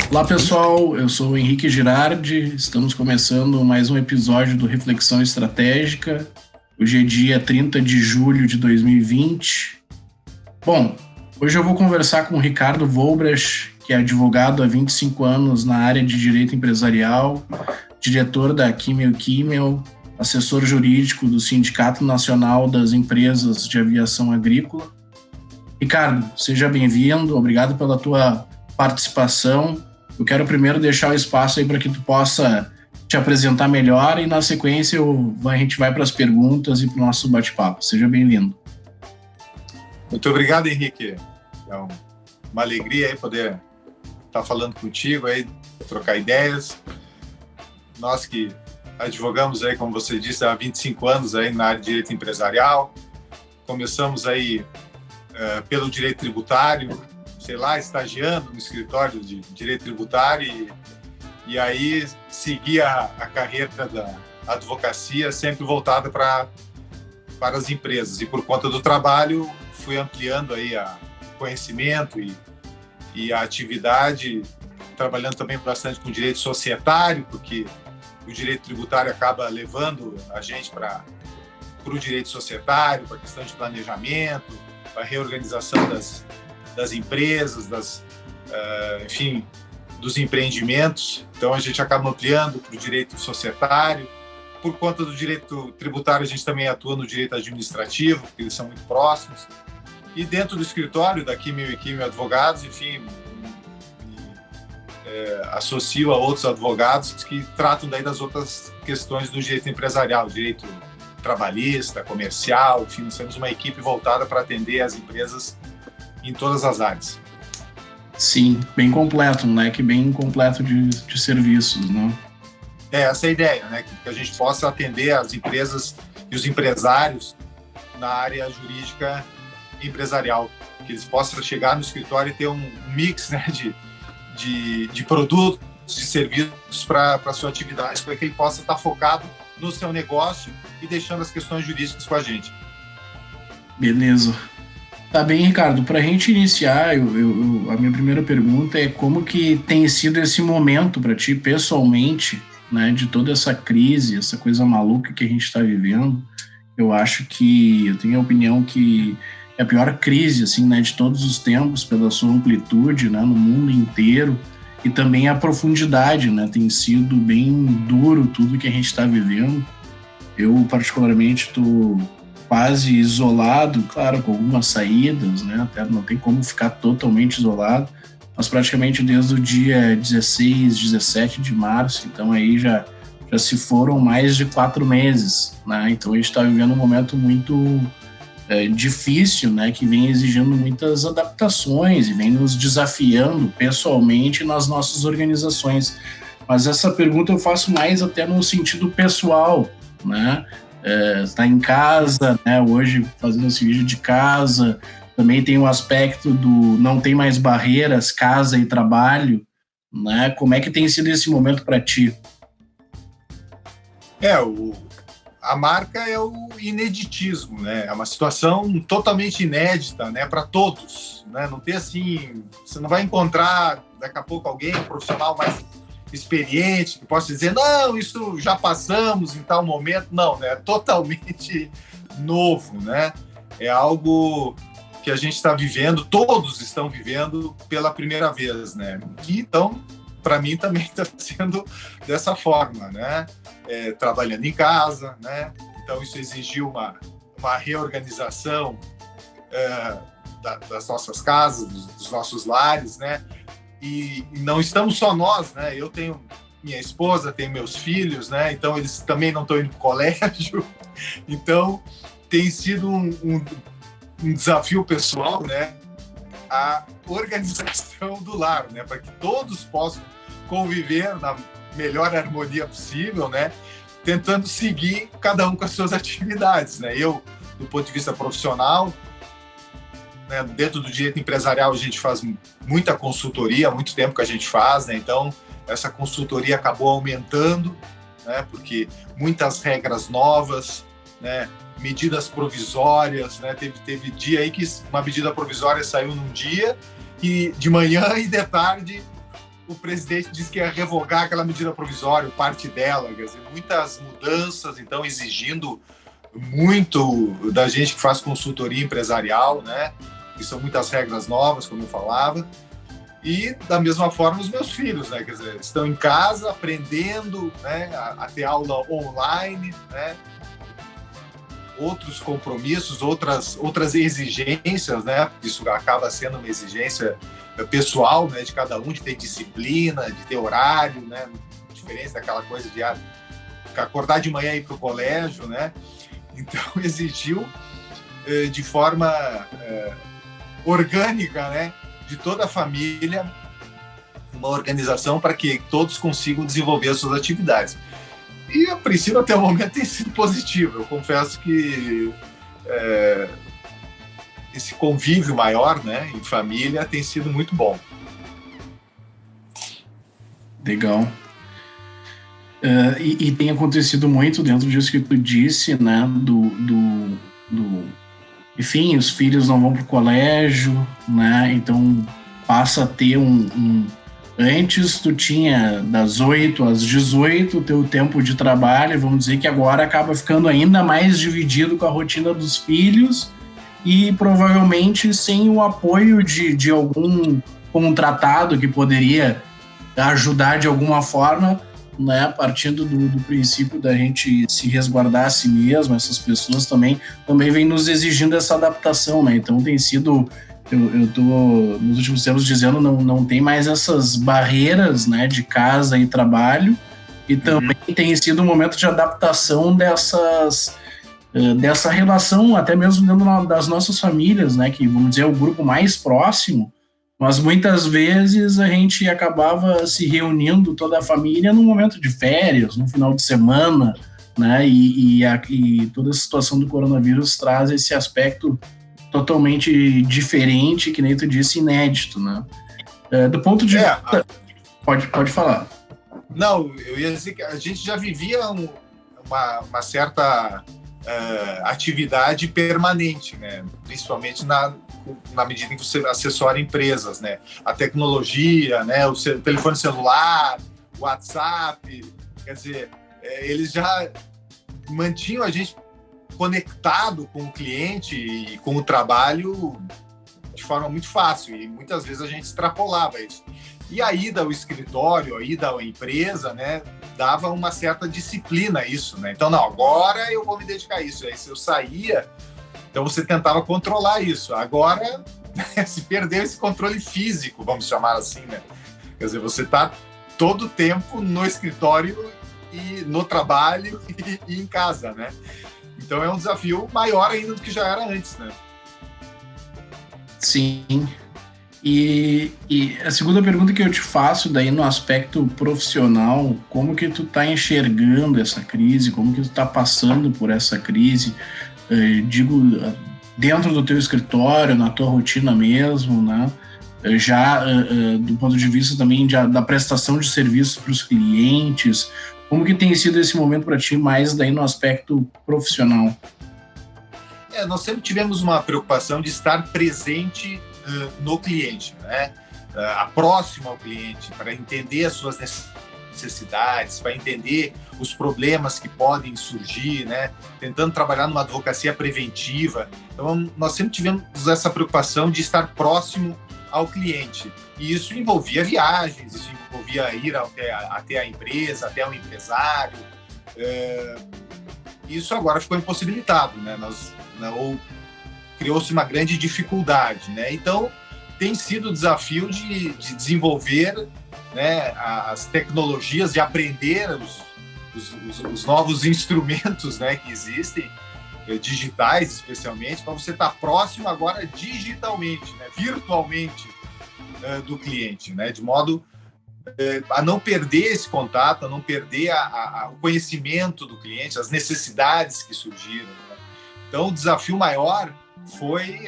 Olá pessoal, eu sou o Henrique Girardi, estamos começando mais um episódio do Reflexão Estratégica. Hoje é dia 30 de julho de 2020. Bom, hoje eu vou conversar com o Ricardo Volbras, que é advogado há 25 anos na área de direito empresarial, diretor da Kimmel, assessor jurídico do Sindicato Nacional das Empresas de Aviação Agrícola. Ricardo, seja bem-vindo, obrigado pela tua participação. Eu quero primeiro deixar o espaço aí para que tu possa te apresentar melhor e, na sequência, a gente vai para as perguntas e para o nosso bate-papo. Seja bem-vindo. Muito obrigado, Henrique. É uma alegria aí poder estar falando contigo, aí, trocar ideias. Nós que advogamos aí, como você disse, há 25 anos aí na área de direito empresarial. Começamos aí pelo direito tributário, estagiando no escritório de direito tributário e aí segui a carreira da advocacia sempre voltada para as empresas. E por conta do trabalho fui ampliando aí o conhecimento e a atividade, trabalhando também bastante com direito societário, porque o direito tributário acaba levando a gente para o direito societário, para a questão de planejamento, para a reorganização das empresas, dos empreendimentos. Então, a gente acaba ampliando para o direito societário. Por conta do direito tributário, a gente também atua no direito administrativo, porque eles são muito próximos. E dentro do escritório da Kimmel Advogados, associo a outros advogados que tratam daí das outras questões do direito empresarial, direito trabalhista, comercial, enfim, nós temos uma equipe voltada para atender as empresas em todas as áreas. Sim, bem completo, um leque bem completo de serviços, né? Essa é a ideia, né? Que a gente possa atender as empresas e os empresários na área jurídica empresarial, que eles possam chegar no escritório e ter um mix, né, de produtos, de serviços para a sua atividade, para que ele possa estar focado no seu negócio e deixando as questões jurídicas com a gente. Beleza. Tá bem, Ricardo, para a gente iniciar, a minha primeira pergunta é como que tem sido esse momento para ti, pessoalmente, né, de toda essa crise, essa coisa maluca que a gente está vivendo. Eu tenho a opinião que é a pior crise, assim, né, de todos os tempos, pela sua amplitude, né, no mundo inteiro, e também a profundidade, né, tem sido bem duro tudo que a gente está vivendo. Eu, particularmente, estou quase isolado, claro, com algumas saídas, né? Até não tem como ficar totalmente isolado, mas praticamente desde o dia 16, 17 de março, então aí já se foram mais de 4 meses, né? Então a gente está vivendo um momento muito difícil, né? Que vem exigindo muitas adaptações e vem nos desafiando pessoalmente nas nossas organizações. Mas essa pergunta eu faço mais até no sentido pessoal, né? Está em casa, né? Hoje fazendo esse vídeo de casa, também tem um aspecto do não tem mais barreiras, casa e trabalho, né? Como é que tem sido esse momento para ti? A marca é o ineditismo, né? É uma situação totalmente inédita, né? Para todos, né? Não tem assim, você não vai encontrar daqui a pouco alguém, um profissional mais experiente, que possa dizer, não, isso já passamos em tal momento. Não, né? É totalmente novo, né? É algo que a gente está vivendo, todos estão vivendo pela primeira vez, né? E, então, para mim também está sendo dessa forma, né? Trabalhando em casa, né? Então isso exigiu uma reorganização das nossas casas, dos nossos lares, né? E não estamos só nós, né? Eu tenho minha esposa, tenho meus filhos, né? Então eles também não estão indo para o colégio. Então tem sido um desafio pessoal, né? A organização do lar, né? Para que todos possam conviver na melhor harmonia possível, né? Tentando seguir cada um com as suas atividades, né? Eu, do ponto de vista profissional, né, dentro do direito empresarial a gente faz muita consultoria, há muito tempo que a gente faz, né? Então essa consultoria acabou aumentando, né? Porque muitas regras novas, né? medidas provisórias, né? Teve dia aí que uma medida provisória saiu num dia e de manhã e de tarde o presidente disse que ia revogar aquela medida provisória, parte dela, quer dizer, muitas mudanças, então exigindo muito da gente que faz consultoria empresarial, né? Que são muitas regras novas, como eu falava. E, da mesma forma, os meus filhos, né? Quer dizer, estão em casa aprendendo, né? A ter aula online, né? Outros compromissos, outras exigências, né? Isso acaba sendo uma exigência pessoal, né? De cada um, de ter disciplina, de ter horário, né? Diferença daquela coisa de acordar de manhã e ir para o colégio, né? Então, exigiu de forma orgânica, né? De toda a família, uma organização para que todos consigam desenvolver as suas atividades. E, a princípio, até o momento tem sido positivo. Eu confesso que esse convívio maior, né, em família tem sido muito bom. Legal. E tem acontecido muito dentro disso que tu disse, né, enfim, os filhos não vão para o colégio, né, então passa a ter antes tu tinha das 8 às 18 o teu tempo de trabalho, vamos dizer que agora acaba ficando ainda mais dividido com a rotina dos filhos e provavelmente sem o apoio de algum contratado que poderia ajudar de alguma forma, né, partindo do princípio da gente se resguardar a si mesmo. Essas pessoas também vêm nos exigindo essa adaptação, né? Então tem sido, eu tô nos últimos tempos dizendo, não tem mais essas barreiras, né, de casa e trabalho, e também tem sido um momento de adaptação dessa relação, até mesmo dentro das nossas famílias, né, que vamos dizer é o grupo mais próximo. Mas muitas vezes a gente acabava se reunindo toda a família num momento de férias, no final de semana, né? E toda a situação do coronavírus traz esse aspecto totalmente diferente, que nem tu disse, inédito, né? Do ponto de vista... Pode falar. Não, eu ia dizer que a gente já vivia uma certa atividade permanente, né? Principalmente na medida em que você assessora empresas, né? A tecnologia, né? O telefone celular, o WhatsApp, quer dizer, eles já mantinham a gente conectado com o cliente e com o trabalho de forma muito fácil, e muitas vezes a gente extrapolava isso. E a ida ao escritório, a ida à empresa, né, dava uma certa disciplina a isso, né? Então, não, agora eu vou me dedicar a isso. Aí, se eu saía, então você tentava controlar isso. Agora, se perdeu esse controle físico, vamos chamar assim, né? Quer dizer, você está todo o tempo no escritório e no trabalho e em casa, né? Então, é um desafio maior ainda do que já era antes, né? Sim. E a segunda pergunta que eu te faço daí no aspecto profissional, como que tu tá enxergando essa crise, como que tu tá passando por essa crise, digo, dentro do teu escritório, na tua rotina mesmo, né? Já do ponto de vista também da prestação de serviços para os clientes, como que tem sido esse momento para ti mais daí no aspecto profissional? Nós sempre tivemos uma preocupação de estar presente no cliente, né? Próximo ao cliente, para entender as suas necessidades, para entender os problemas que podem surgir, né? Tentando trabalhar numa advocacia preventiva. Então, nós sempre tivemos essa preocupação de estar próximo ao cliente. E isso envolvia viagens, isso envolvia ir até a empresa, até o empresário. Isso agora ficou impossibilitado, né? Ou criou-se uma grande dificuldade, né? Então, tem sido o desafio de desenvolver, né, as tecnologias, de aprender os novos instrumentos, né, que existem, digitais especialmente, para você estar próximo agora digitalmente, né, virtualmente do cliente, né, de modo a não perder esse contato, a não perder o conhecimento do cliente, as necessidades que surgiram, né? Então, o desafio maior foi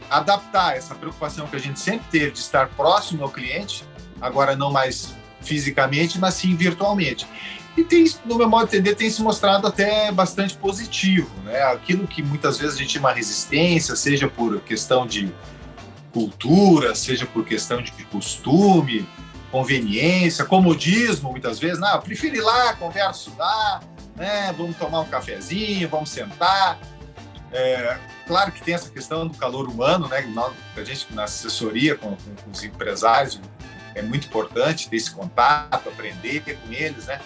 adaptar essa preocupação que a gente sempre teve de estar próximo ao cliente, agora não mais fisicamente, mas sim virtualmente. e tem, no meu modo de entender, tem se mostrado até bastante positivo, né? Aquilo que muitas vezes a gente tinha uma resistência, seja por questão de cultura, seja por questão de costume, conveniência, comodismo, muitas vezes, não, eu prefiro ir lá, converso lá, né? Vamos tomar um cafezinho, vamos sentar. Claro que tem essa questão do calor humano, né? A gente, na assessoria com os empresários, é muito importante ter esse contato, aprender com eles, né?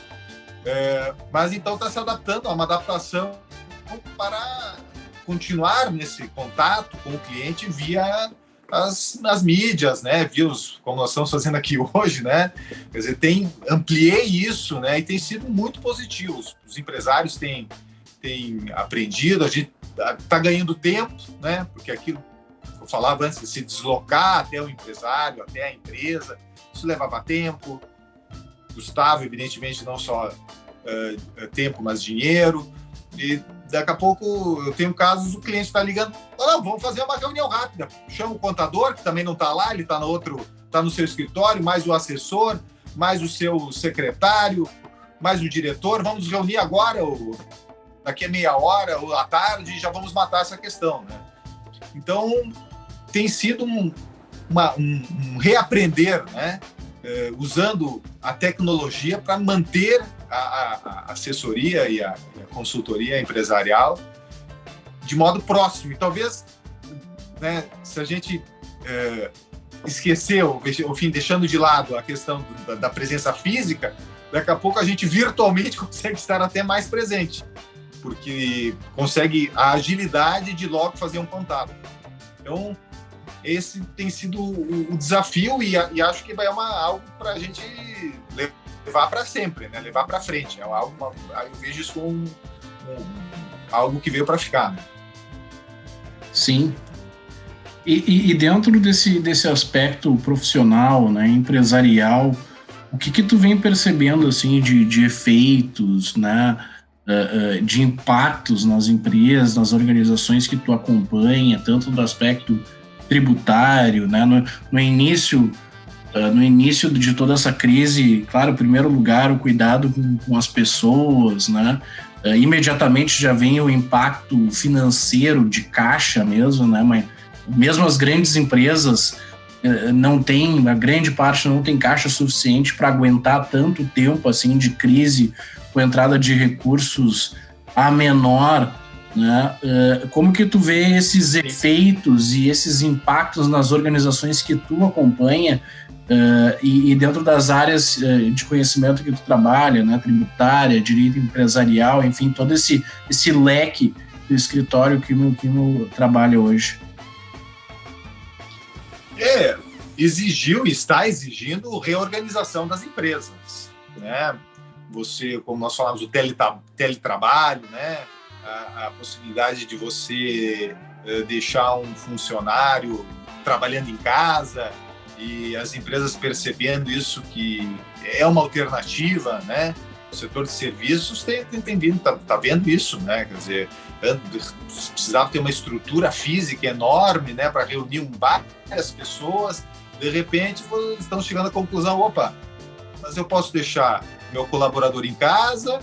Mas então está se adaptando a uma adaptação para continuar nesse contato com o cliente via as mídias, né? Via como nós estamos fazendo aqui hoje, né? Quer dizer, ampliei isso, né? E tem sido muito positivo. Os empresários têm aprendido, a gente está ganhando tempo, né? Porque aquilo que eu falava antes, de se deslocar até o empresário, até a empresa, isso levava tempo. Gustavo, evidentemente, não só tempo, mas dinheiro. E daqui a pouco eu tenho casos, o cliente está ligando, não, vamos fazer uma reunião rápida. Chama o contador, que também não está lá, ele está no seu escritório, mais o assessor, mais o seu secretário, mais o diretor, vamos reunir agora, daqui a meia hora, ou à tarde, e já vamos matar essa questão, né? Então, tem sido um reaprender, né? Usando a tecnologia para manter a assessoria e a consultoria empresarial de modo próximo. E talvez, né, se a gente esqueceu, enfim, deixando de lado a questão da presença física, daqui a pouco a gente virtualmente consegue estar até mais presente, porque consegue a agilidade de logo fazer um contato. Então, esse tem sido o desafio e acho que vai algo para a gente levar para sempre, né? Levar para frente. Eu vejo isso como algo que veio para ficar, né? Sim. E dentro desse aspecto profissional, né, empresarial, o que tu vem percebendo assim de efeitos, né, de impactos nas empresas, nas organizações que tu acompanha, tanto do aspecto tributário, né? No início de toda essa crise, claro, em primeiro lugar, o cuidado com as pessoas, né? Imediatamente já vem o impacto financeiro de caixa mesmo, né? Mas mesmo as grandes empresas a grande parte não tem caixa suficiente para aguentar tanto tempo assim de crise com entrada de recursos a menor, né? Como que tu vê esses efeitos e esses impactos nas organizações que tu acompanha e dentro das áreas de conhecimento que tu trabalha, né? Tributária, direito empresarial, enfim, todo esse leque do escritório que eu trabalho hoje? Está exigindo reorganização das empresas, né? Como nós falamos, o teletrabalho, né? A possibilidade de você deixar um funcionário trabalhando em casa e as empresas percebendo isso que é uma alternativa, né? O setor de serviços tá vendo isso, né? Quer dizer, precisava ter uma estrutura física enorme, né? Para reunir várias pessoas. De repente, estão chegando à conclusão, opa, mas eu posso deixar meu colaborador em casa,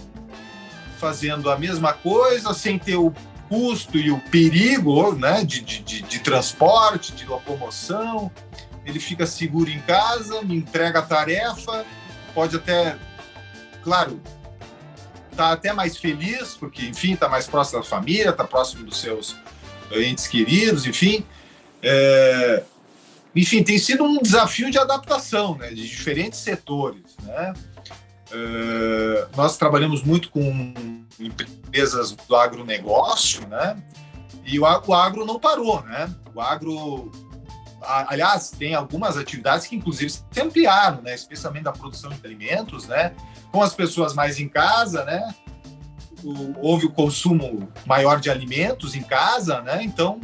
fazendo a mesma coisa, sem ter o custo e o perigo, né, de transporte, de locomoção. Ele fica seguro em casa, me entrega a tarefa, pode até, claro, tá até mais feliz, porque, enfim, está mais próximo da família, está próximo dos seus entes queridos, enfim. Enfim, tem sido um desafio de adaptação, né, de diferentes setores, né? Nós trabalhamos muito com empresas do agronegócio, né? E o agro não parou, né? O agro, aliás, tem algumas atividades que inclusive se ampliaram, né? Especialmente da produção de alimentos, né? Com as pessoas mais em casa, né? Houve o consumo maior de alimentos em casa, né? Então,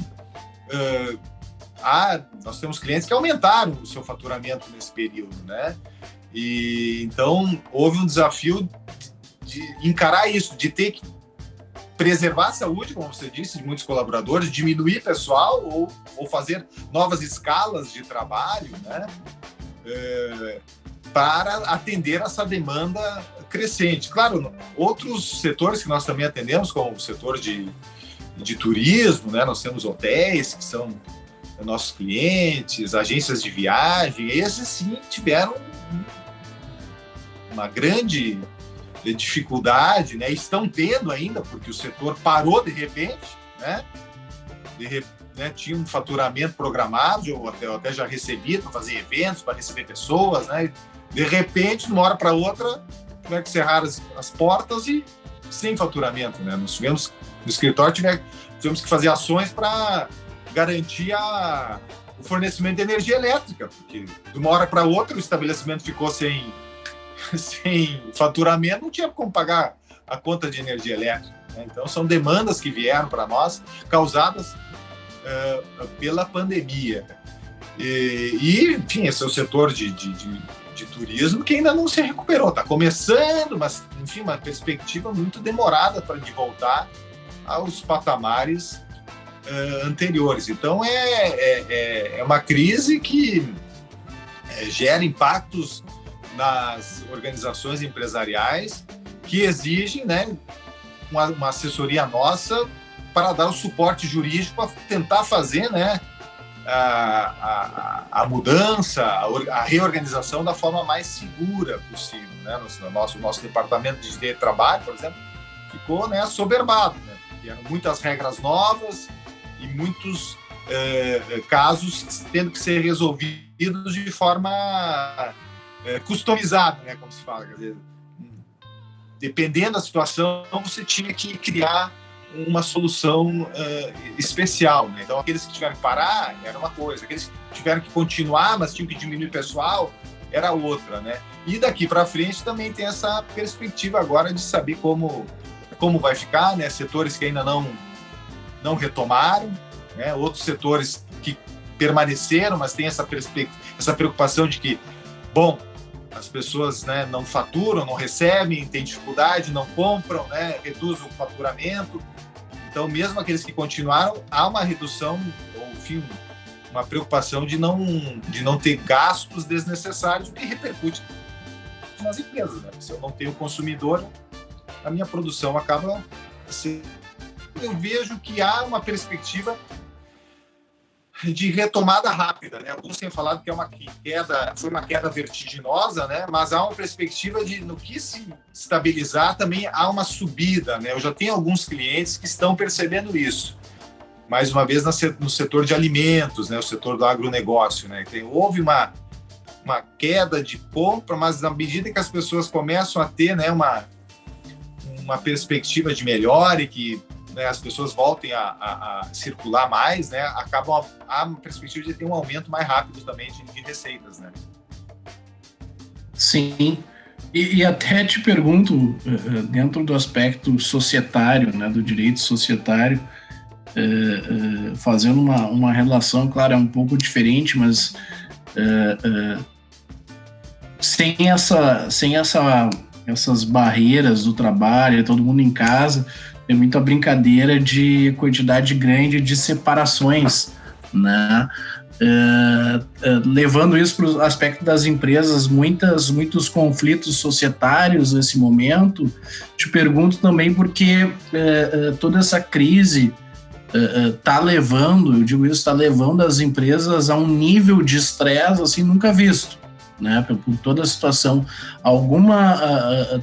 nós temos clientes que aumentaram o seu faturamento nesse período, né? E então houve um desafio de encarar isso, de ter que preservar a saúde, como você disse, de muitos colaboradores, diminuir pessoal ou fazer novas escalas de trabalho, né? para atender essa demanda crescente. Claro, outros setores que nós também atendemos, como o setor de turismo, né? Nós temos hotéis que são nossos clientes, agências de viagem, esses sim tiveram uma grande dificuldade, né? Estão tendo ainda, porque o setor parou de repente, né? Tinha um faturamento programado, eu até já recebi para fazer eventos, para receber pessoas, né? De repente, de uma hora para outra, tiveram que cerrar as portas e sem faturamento, né? Nós tivemos, no escritório, tivemos que fazer ações para garantir o fornecimento de energia elétrica, porque de uma hora para outra o estabelecimento ficou sem faturamento, não tinha como pagar a conta de energia elétrica, né? Então, são demandas que vieram para nós, causadas pela pandemia. Enfim, esse é o setor de turismo que ainda não se recuperou. Está começando, mas, enfim, uma perspectiva muito demorada para de voltar aos patamares anteriores. Então, é uma crise que gera impactos nas organizações empresariais que exigem, né, uma assessoria nossa para dar o suporte jurídico para tentar fazer, né, a mudança, a reorganização da forma mais segura possível, né? O nosso departamento de direito de trabalho, por exemplo, ficou, né, assoberbado, né? Eram muitas regras novas e muitos casos tendo que ser resolvidos de forma customizada, né, como se fala. Quer dizer, dependendo da situação, você tinha que criar uma solução especial, né? Então, aqueles que tiveram que parar era uma coisa, aqueles que tiveram que continuar, mas tinham que diminuir o pessoal, era outra, né? E daqui para frente também tem essa perspectiva agora de saber como vai ficar, né? Setores que ainda não retomaram, né? Outros setores que permaneceram, mas tem essa preocupação de que, bom, as pessoas, né, não faturam, não recebem, têm dificuldade, não compram, né, reduz o faturamento. Então, mesmo aqueles que continuaram, há uma redução, ou enfim, uma preocupação de não ter gastos desnecessários, o que repercute nas empresas, né? Se eu não tenho consumidor, a minha produção acaba sendo... Eu vejo que há uma perspectiva de retomada rápida, né? Alguns têm falado que foi uma queda vertiginosa, né? Mas há uma perspectiva de, no que se estabilizar, também há uma subida, né? Eu já tenho alguns clientes que estão percebendo isso. Mais uma vez no setor de alimentos, né? O setor do agronegócio, né? Houve uma queda de compra, mas na medida que as pessoas começam a ter, né, uma perspectiva de melhora e que, né, as pessoas voltem a circular mais, né, há uma perspectiva de ter um aumento mais rápido também de receitas, né? Sim, e até te pergunto, dentro do aspecto societário, né, do direito societário, fazendo uma relação, claro, é um pouco diferente, mas sem essas barreiras do trabalho, todo mundo em casa, tem muita brincadeira de quantidade grande de separações, né? Levando isso para o aspecto das empresas, muitos conflitos societários nesse momento. Te pergunto também porque toda essa crise está levando as empresas a um nível de estresse assim nunca visto, né, por toda a situação.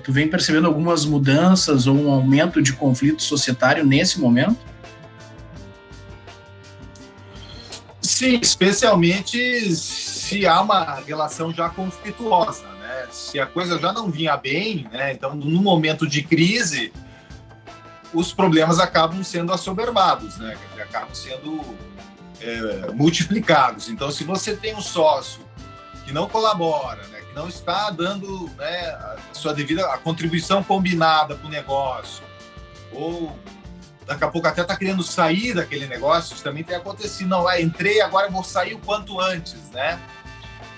Tu vem percebendo algumas mudanças ou um aumento de conflito societário nesse momento? Sim, especialmente se há uma relação já conflituosa, né? Se a coisa já não vinha bem, né? Então, no momento de crise, os problemas acabam sendo assoberbados, né? Acabam sendo multiplicados. Então, se você tem um sócio que não colabora, né, que não está dando, né, a sua devida contribuição combinada para o negócio, ou daqui a pouco até está querendo sair daquele negócio, isso também tem acontecido. Não, entrei, agora eu vou sair o quanto antes, né?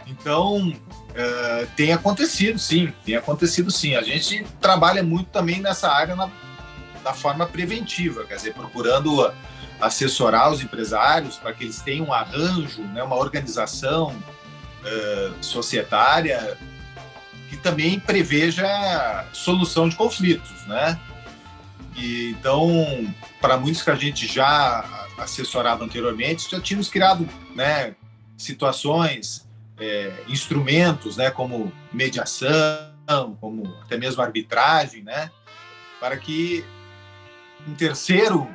Então, tem acontecido sim. A gente trabalha muito também nessa área da forma preventiva, quer dizer, procurando assessorar os empresários para que eles tenham um arranjo, né, uma organização societária que também preveja solução de conflitos, né? E, então, para muitos que a gente já assessorava anteriormente, já tínhamos criado, né, situações, instrumentos, né, como mediação, como até mesmo arbitragem, né, para que um terceiro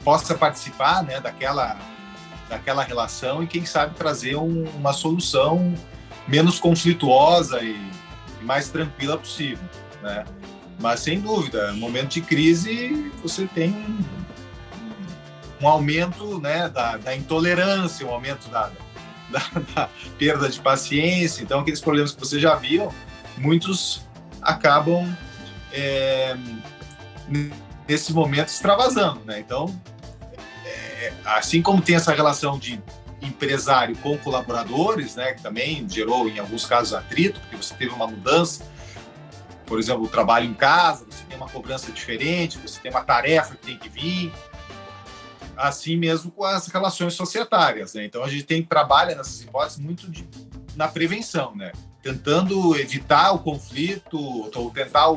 possa participar, né, daquela relação e, quem sabe, trazer uma solução menos conflituosa e mais tranquila possível, né? Mas, sem dúvida, no momento de crise, você tem um aumento, né, da intolerância, um aumento da perda de paciência. Então, aqueles problemas que você já viu, muitos acabam, nesse momento, extravasando, né? Então, assim como tem essa relação de empresário com colaboradores, né, que também gerou, em alguns casos, atrito, porque você teve uma mudança, por exemplo, o trabalho em casa, você tem uma cobrança diferente, você tem uma tarefa que tem que vir, assim mesmo com as relações societárias, né? Então, a gente trabalha nessas hipóteses muito na prevenção, né? Tentando evitar o conflito, ou tentar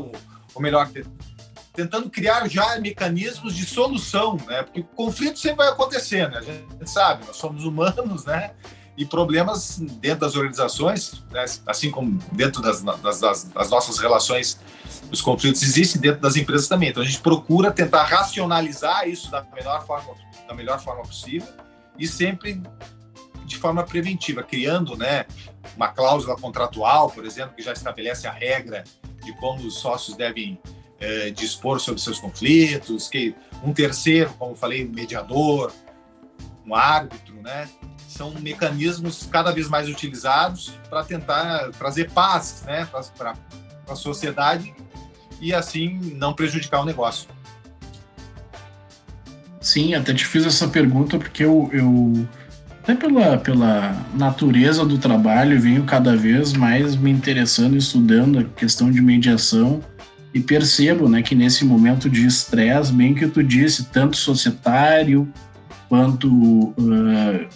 tentando criar já mecanismos de solução, né? Porque o conflito sempre vai acontecer, né? A gente sabe, nós somos humanos, né? E problemas dentro das organizações, né? Assim como dentro das nossas relações, os conflitos existem dentro das empresas também. Então, a gente procura tentar racionalizar isso da melhor forma possível e sempre de forma preventiva, criando, né, uma cláusula contratual, por exemplo, que já estabelece a regra de como os sócios devem dispor sobre seus conflitos, que um terceiro, como eu falei, mediador, um árbitro, né, são mecanismos cada vez mais utilizados para tentar trazer paz, né, para a sociedade e, assim, não prejudicar o negócio. Sim, até te fiz essa pergunta porque eu até pela natureza do trabalho, venho cada vez mais me interessando e estudando a questão de mediação e percebo, né, que nesse momento de estresse, bem que tu disse, tanto societário quanto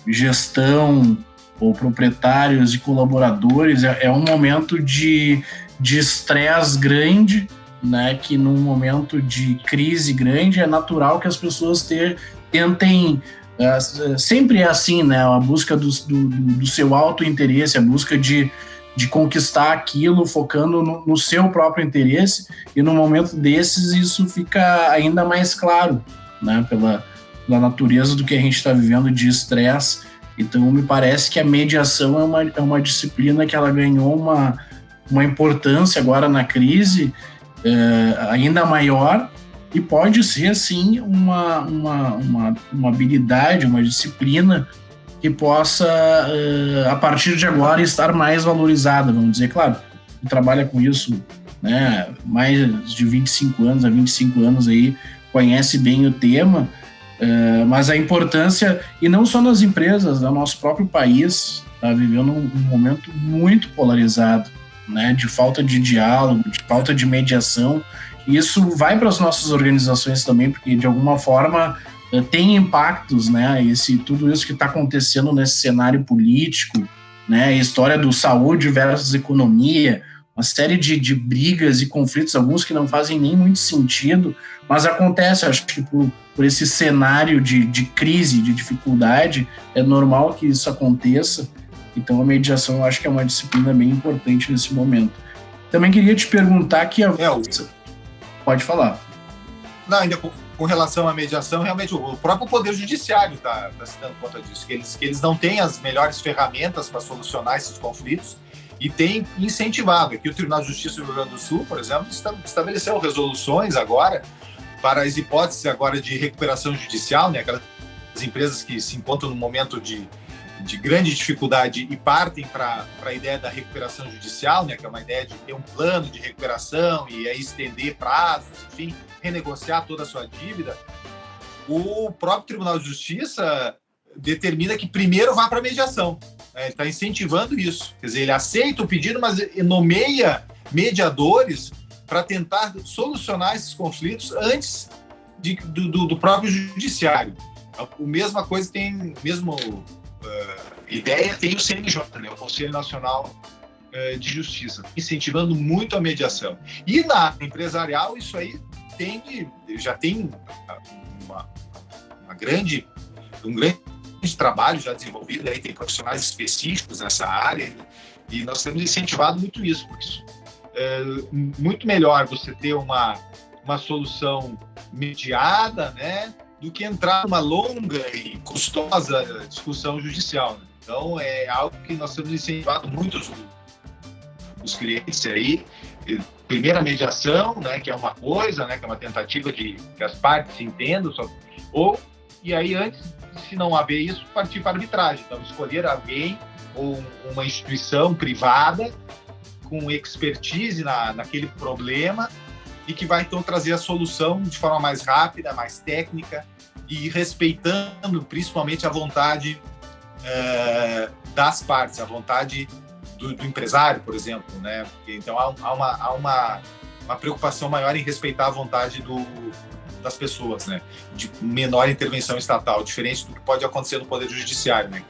gestão ou proprietários e colaboradores, é um momento de estresse grande, né, que num momento de crise grande é natural que as pessoas tentem, sempre é assim, né, a busca do seu autointeresse, a busca de conquistar aquilo focando no seu próprio interesse, e no momento desses isso fica ainda mais claro, né, pela natureza do que a gente está vivendo de estresse. Então me parece que a mediação é uma disciplina que ela ganhou uma importância agora na crise ainda maior, e pode ser, sim, uma habilidade, uma disciplina que possa, a partir de agora, estar mais valorizada, vamos dizer. Claro, tu trabalha com isso, né, mais de 25 anos, há 25 anos aí, conhece bem o tema, mas a importância, e não só nas empresas, no nosso próprio país, está vivendo um momento muito polarizado, né, de falta de diálogo, de falta de mediação, e isso vai para as nossas organizações também, porque de alguma forma tem impactos, né, tudo isso que está acontecendo nesse cenário político, né, a história do saúde versus economia, uma série de brigas e conflitos, alguns que não fazem nem muito sentido, mas acontece, acho que por esse cenário de crise, de dificuldade, é normal que isso aconteça. Então, a mediação, eu acho que é uma disciplina bem importante nesse momento. Também queria te perguntar que... Pode falar. Não, ainda com relação à mediação, realmente o próprio Poder Judiciário está se dando conta disso, que eles não têm as melhores ferramentas para solucionar esses conflitos e tem incentivado. Aqui o Tribunal de Justiça do Rio Grande do Sul, por exemplo, estabeleceu resoluções agora para as hipóteses agora de recuperação judicial, né? Aquelas empresas que se encontram no momento de grande dificuldade e partem para a ideia da recuperação judicial, né, que é uma ideia de ter um plano de recuperação e aí estender prazos, enfim, renegociar toda a sua dívida. O próprio Tribunal de Justiça determina que primeiro vá para a mediação. Ele está incentivando isso. Quer dizer, ele aceita o pedido, mas nomeia mediadores para tentar solucionar esses conflitos antes do próprio judiciário. A mesma coisa tem, ideia tem o CNJ, né, o Conselho Nacional de justiça, incentivando muito a mediação. E na empresarial, isso aí já tem um grande trabalho já desenvolvido, aí tem profissionais específicos nessa área, e nós temos incentivado muito isso, porque isso é muito melhor você ter uma solução mediada, né, do que entrar numa longa e custosa discussão judicial, né? Então, é algo que nós temos incentivado muito os clientes aí. Primeira, mediação, né, que é uma coisa, né, que é uma tentativa de que as partes se entendam, e aí, antes, se não haver isso, partir para a arbitragem. Então, escolher alguém ou uma instituição privada com expertise naquele problema e que vai, então, trazer a solução de forma mais rápida, mais técnica e respeitando, principalmente, a vontade das partes, a vontade do empresário, por exemplo, né? Então, há uma preocupação maior em respeitar a vontade das pessoas, né? De menor intervenção estatal, diferente do que pode acontecer no Poder Judiciário, né?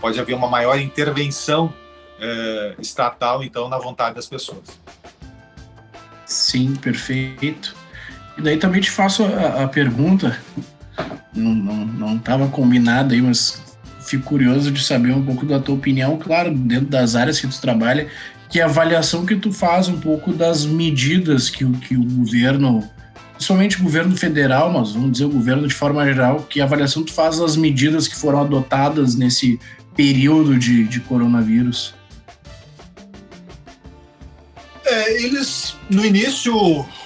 Pode haver uma maior intervenção estatal, então, na vontade das pessoas. Sim, perfeito. E daí também te faço a pergunta, não estava combinado aí, mas fico curioso de saber um pouco da tua opinião, claro, dentro das áreas que tu trabalha, que é a avaliação que tu faz um pouco das medidas que o governo, principalmente o governo federal, mas vamos dizer o governo de forma geral, que avaliação tu faz das medidas que foram adotadas nesse período de coronavírus? Eles, no início,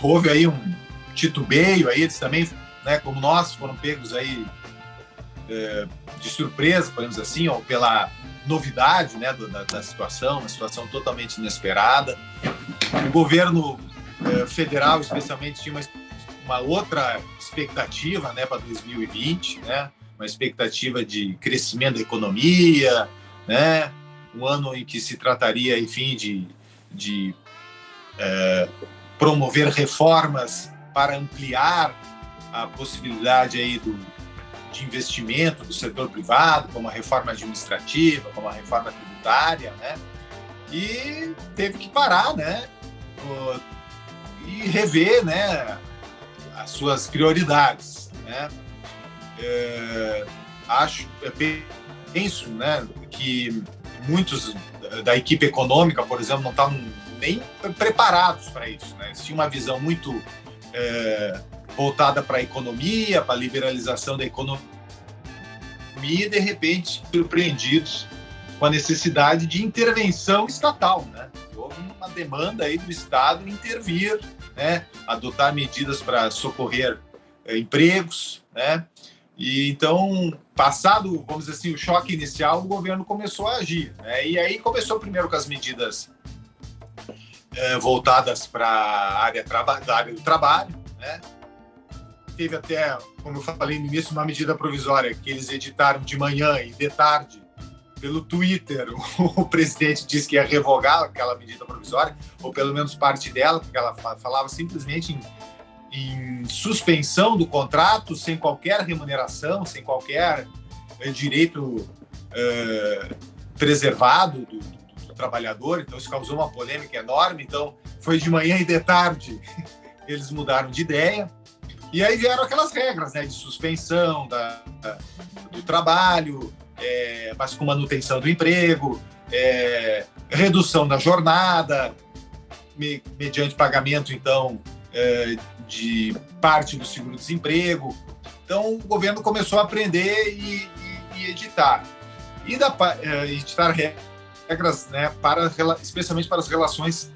houve aí um titubeio, aí eles também, né, como nós, foram pegos aí de surpresa, podemos dizer assim, ou pela novidade, né, da situação, uma situação totalmente inesperada. O governo federal, especialmente, tinha uma outra expectativa, né, para 2020, né, uma expectativa de crescimento da economia, né, um ano em que se trataria, enfim, de promover reformas para ampliar a possibilidade aí de investimento do setor privado, como a reforma administrativa, como a reforma tributária, né? E teve que parar, né? E rever, né, as suas prioridades, né? Penso, né, que muitos da equipe econômica, por exemplo, não estavam nem preparados para isso, né? Eles tinham uma visão muito voltada para a economia, para a liberalização da economia, e de repente surpreendidos com a necessidade de intervenção estatal, né? Houve uma demanda aí do Estado intervir, né? Adotar medidas para socorrer empregos, né? E então, passado, vamos dizer assim, o choque inicial, o governo começou a agir, né? E aí começou primeiro com as medidas voltadas para a área do trabalho, né? Teve até, como eu falei no início, uma medida provisória que eles editaram de manhã e de tarde pelo Twitter. O presidente disse que ia revogar aquela medida provisória, ou pelo menos parte dela, porque ela falava simplesmente em suspensão do contrato, sem qualquer remuneração, sem qualquer direito preservado do trabalhador. Então isso causou uma polêmica enorme. Então foi de manhã e de tarde eles mudaram de ideia. E aí vieram aquelas regras, né, de suspensão do trabalho, mas com manutenção do emprego, redução da jornada, mediante pagamento, então, de parte do seguro-desemprego. Então, o governo começou a aprender e editar. E editar regras, né, especialmente para as relações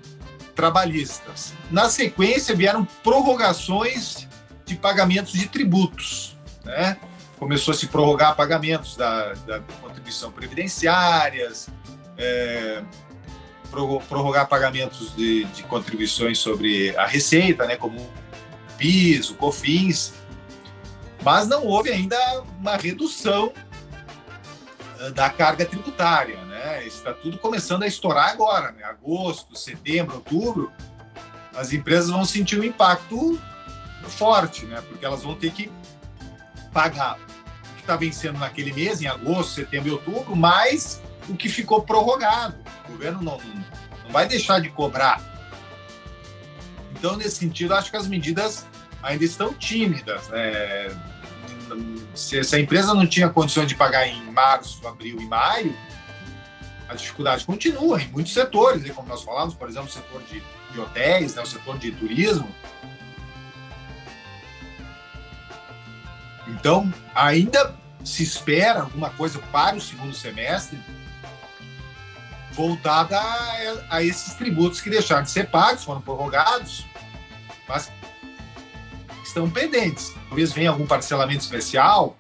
trabalhistas. Na sequência, vieram prorrogações de pagamentos de tributos, né? Começou a se prorrogar pagamentos da contribuição previdenciárias, prorrogar pagamentos de contribuições sobre a receita, né? Como o PIS, o COFINS, mas não houve ainda uma redução da carga tributária, né? Está tudo começando a estourar agora, né? Agosto, setembro, outubro, as empresas vão sentir um impacto forte, né? Porque elas vão ter que pagar o que está vencendo naquele mês, em agosto, setembro e outubro, mais o que ficou prorrogado, O governo não vai deixar de cobrar. Então, nesse sentido, acho que as medidas ainda estão tímidas, né? Se a empresa não tinha condições de pagar em março, abril e maio, a dificuldade continua em muitos setores, né? Como nós falamos, por exemplo, o setor de hotéis, né? O setor de turismo. Então, ainda se espera alguma coisa para o segundo semestre voltada a esses tributos que deixaram de ser pagos, foram prorrogados, mas estão pendentes. Talvez venha algum parcelamento especial,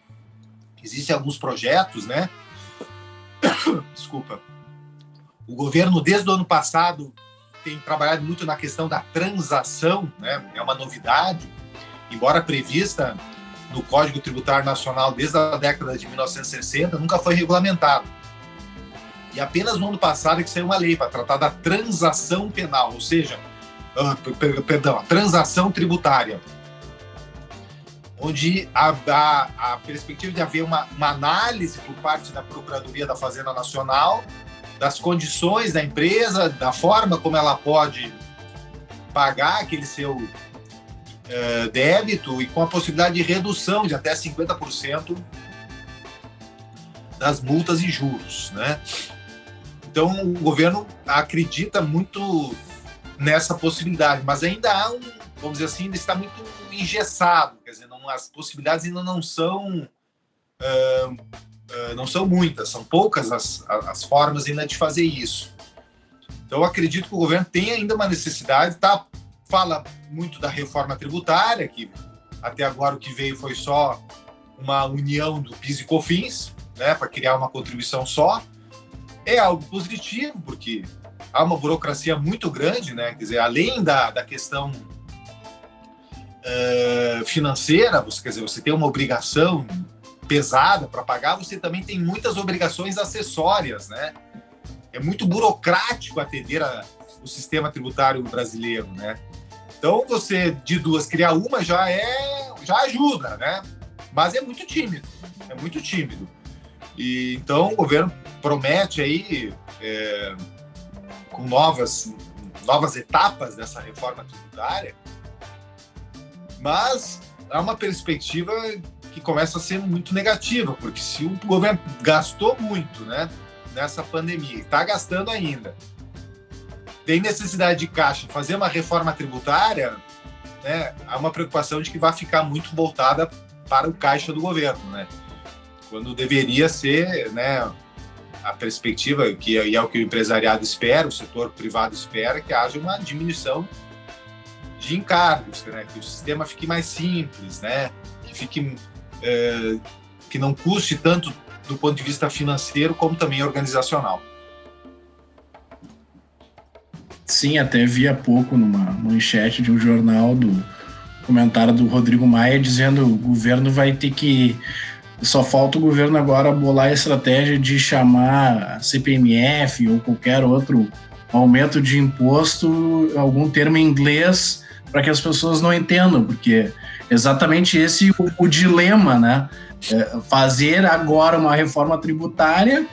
existem alguns projetos, né? Desculpa. O governo, desde o ano passado, tem trabalhado muito na questão da transação, né? É uma novidade, embora prevista no Código Tributário Nacional desde a década de 1960, nunca foi regulamentado. E apenas no ano passado é que saiu uma lei para tratar da transação penal, ou seja, a transação tributária, onde a perspectiva de haver uma análise por parte da Procuradoria da Fazenda Nacional das condições da empresa, da forma como ela pode pagar aquele seu débito e com a possibilidade de redução de até 50% das multas e juros, né? Então, o governo acredita muito nessa possibilidade, mas ainda há vamos dizer assim, ainda está muito engessado, quer dizer, as possibilidades ainda não são muitas, são poucas as formas ainda de fazer isso. Então, eu acredito que o governo tem ainda uma necessidade, fala muito da reforma tributária, que até agora o que veio foi só uma união do PIS e COFINS, né, para criar uma contribuição só. É algo positivo, porque há uma burocracia muito grande, né? Quer dizer, além da questão financeira, você tem uma obrigação pesada para pagar, você também tem muitas obrigações acessórias, né? É muito burocrático atender o sistema tributário brasileiro, né? Então, você, de duas, criar uma já ajuda, né? Mas é muito tímido, E, então, o governo promete aí, com novas etapas dessa reforma tributária, mas há uma perspectiva que começa a ser muito negativa, porque se o governo gastou muito, né, nessa pandemia, está gastando ainda, tem necessidade de caixa, fazer uma reforma tributária, né, há uma preocupação de que vai ficar muito voltada para o caixa do governo, né? Quando deveria ser, né, a perspectiva, que é o que o empresariado espera, o setor privado espera, que haja uma diminuição de encargos, né, que o sistema fique mais simples, né, que não custe tanto do ponto de vista financeiro como também organizacional. Sim, até vi há pouco numa manchete de um jornal do comentário do Rodrigo Maia dizendo que o governo vai ter que... Só falta o governo agora bolar a estratégia de chamar a CPMF ou qualquer outro aumento de imposto, algum termo em inglês, para que as pessoas não entendam, porque exatamente esse o dilema, né? Fazer agora uma reforma tributária,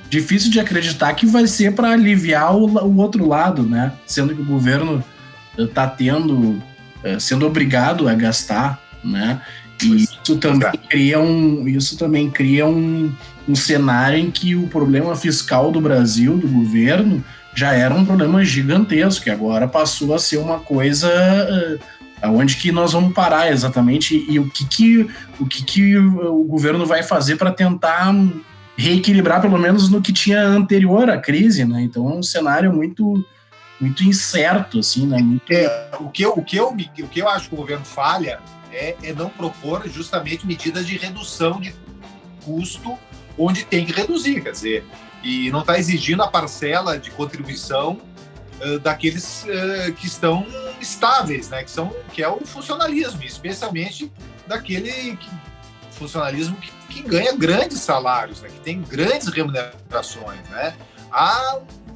difícil de acreditar que vai ser para aliviar o outro lado, né? Sendo que o governo está sendo obrigado a gastar, né? E isso também cria um cenário em que o problema fiscal do Brasil, do governo, já era um problema gigantesco, que agora passou a ser uma coisa aonde que nós vamos parar exatamente e o que o governo vai fazer para tentar reequilibrar pelo menos no que tinha anterior à crise, né? Então é um cenário muito incerto, assim, né? O que eu acho que o governo falha é não propor justamente medidas de redução de custo onde tem que reduzir, quer dizer, e não está exigindo a parcela de contribuição daqueles que estão estáveis, né? Que é o funcionalismo, especialmente daquele funcionalismo que ganha grandes salários, né? Que tem grandes remunerações, né?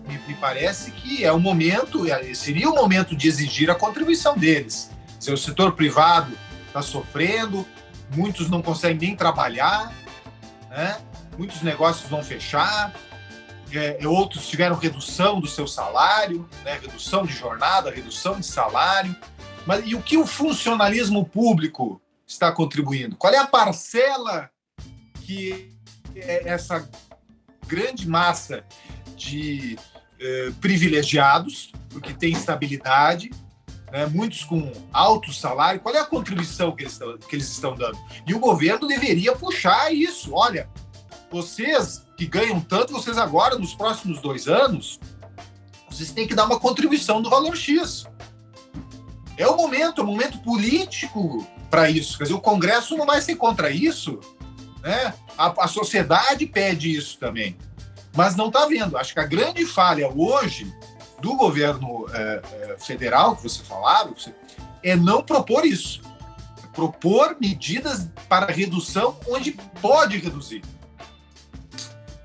Me parece que seria o momento de exigir a contribuição deles. Se o setor privado está sofrendo, muitos não conseguem nem trabalhar, né? Muitos negócios vão fechar, outros tiveram redução do seu salário, né? Redução de jornada, redução de salário. E o que o funcionalismo público está contribuindo? Qual é a parcela que essa grande massa de privilegiados, porque tem estabilidade, né, muitos com alto salário, qual é a contribuição que eles estão dando? E o governo deveria puxar isso. Olha, vocês que ganham tanto, vocês agora, nos próximos 2 anos, vocês têm que dar uma contribuição do valor X. É o momento político para isso. Quer dizer, o Congresso não vai ser contra isso, né? A sociedade pede isso também. Mas não está vendo. Acho que a grande falha hoje do governo federal, que você falava, é não propor isso. É propor medidas para redução onde pode reduzir.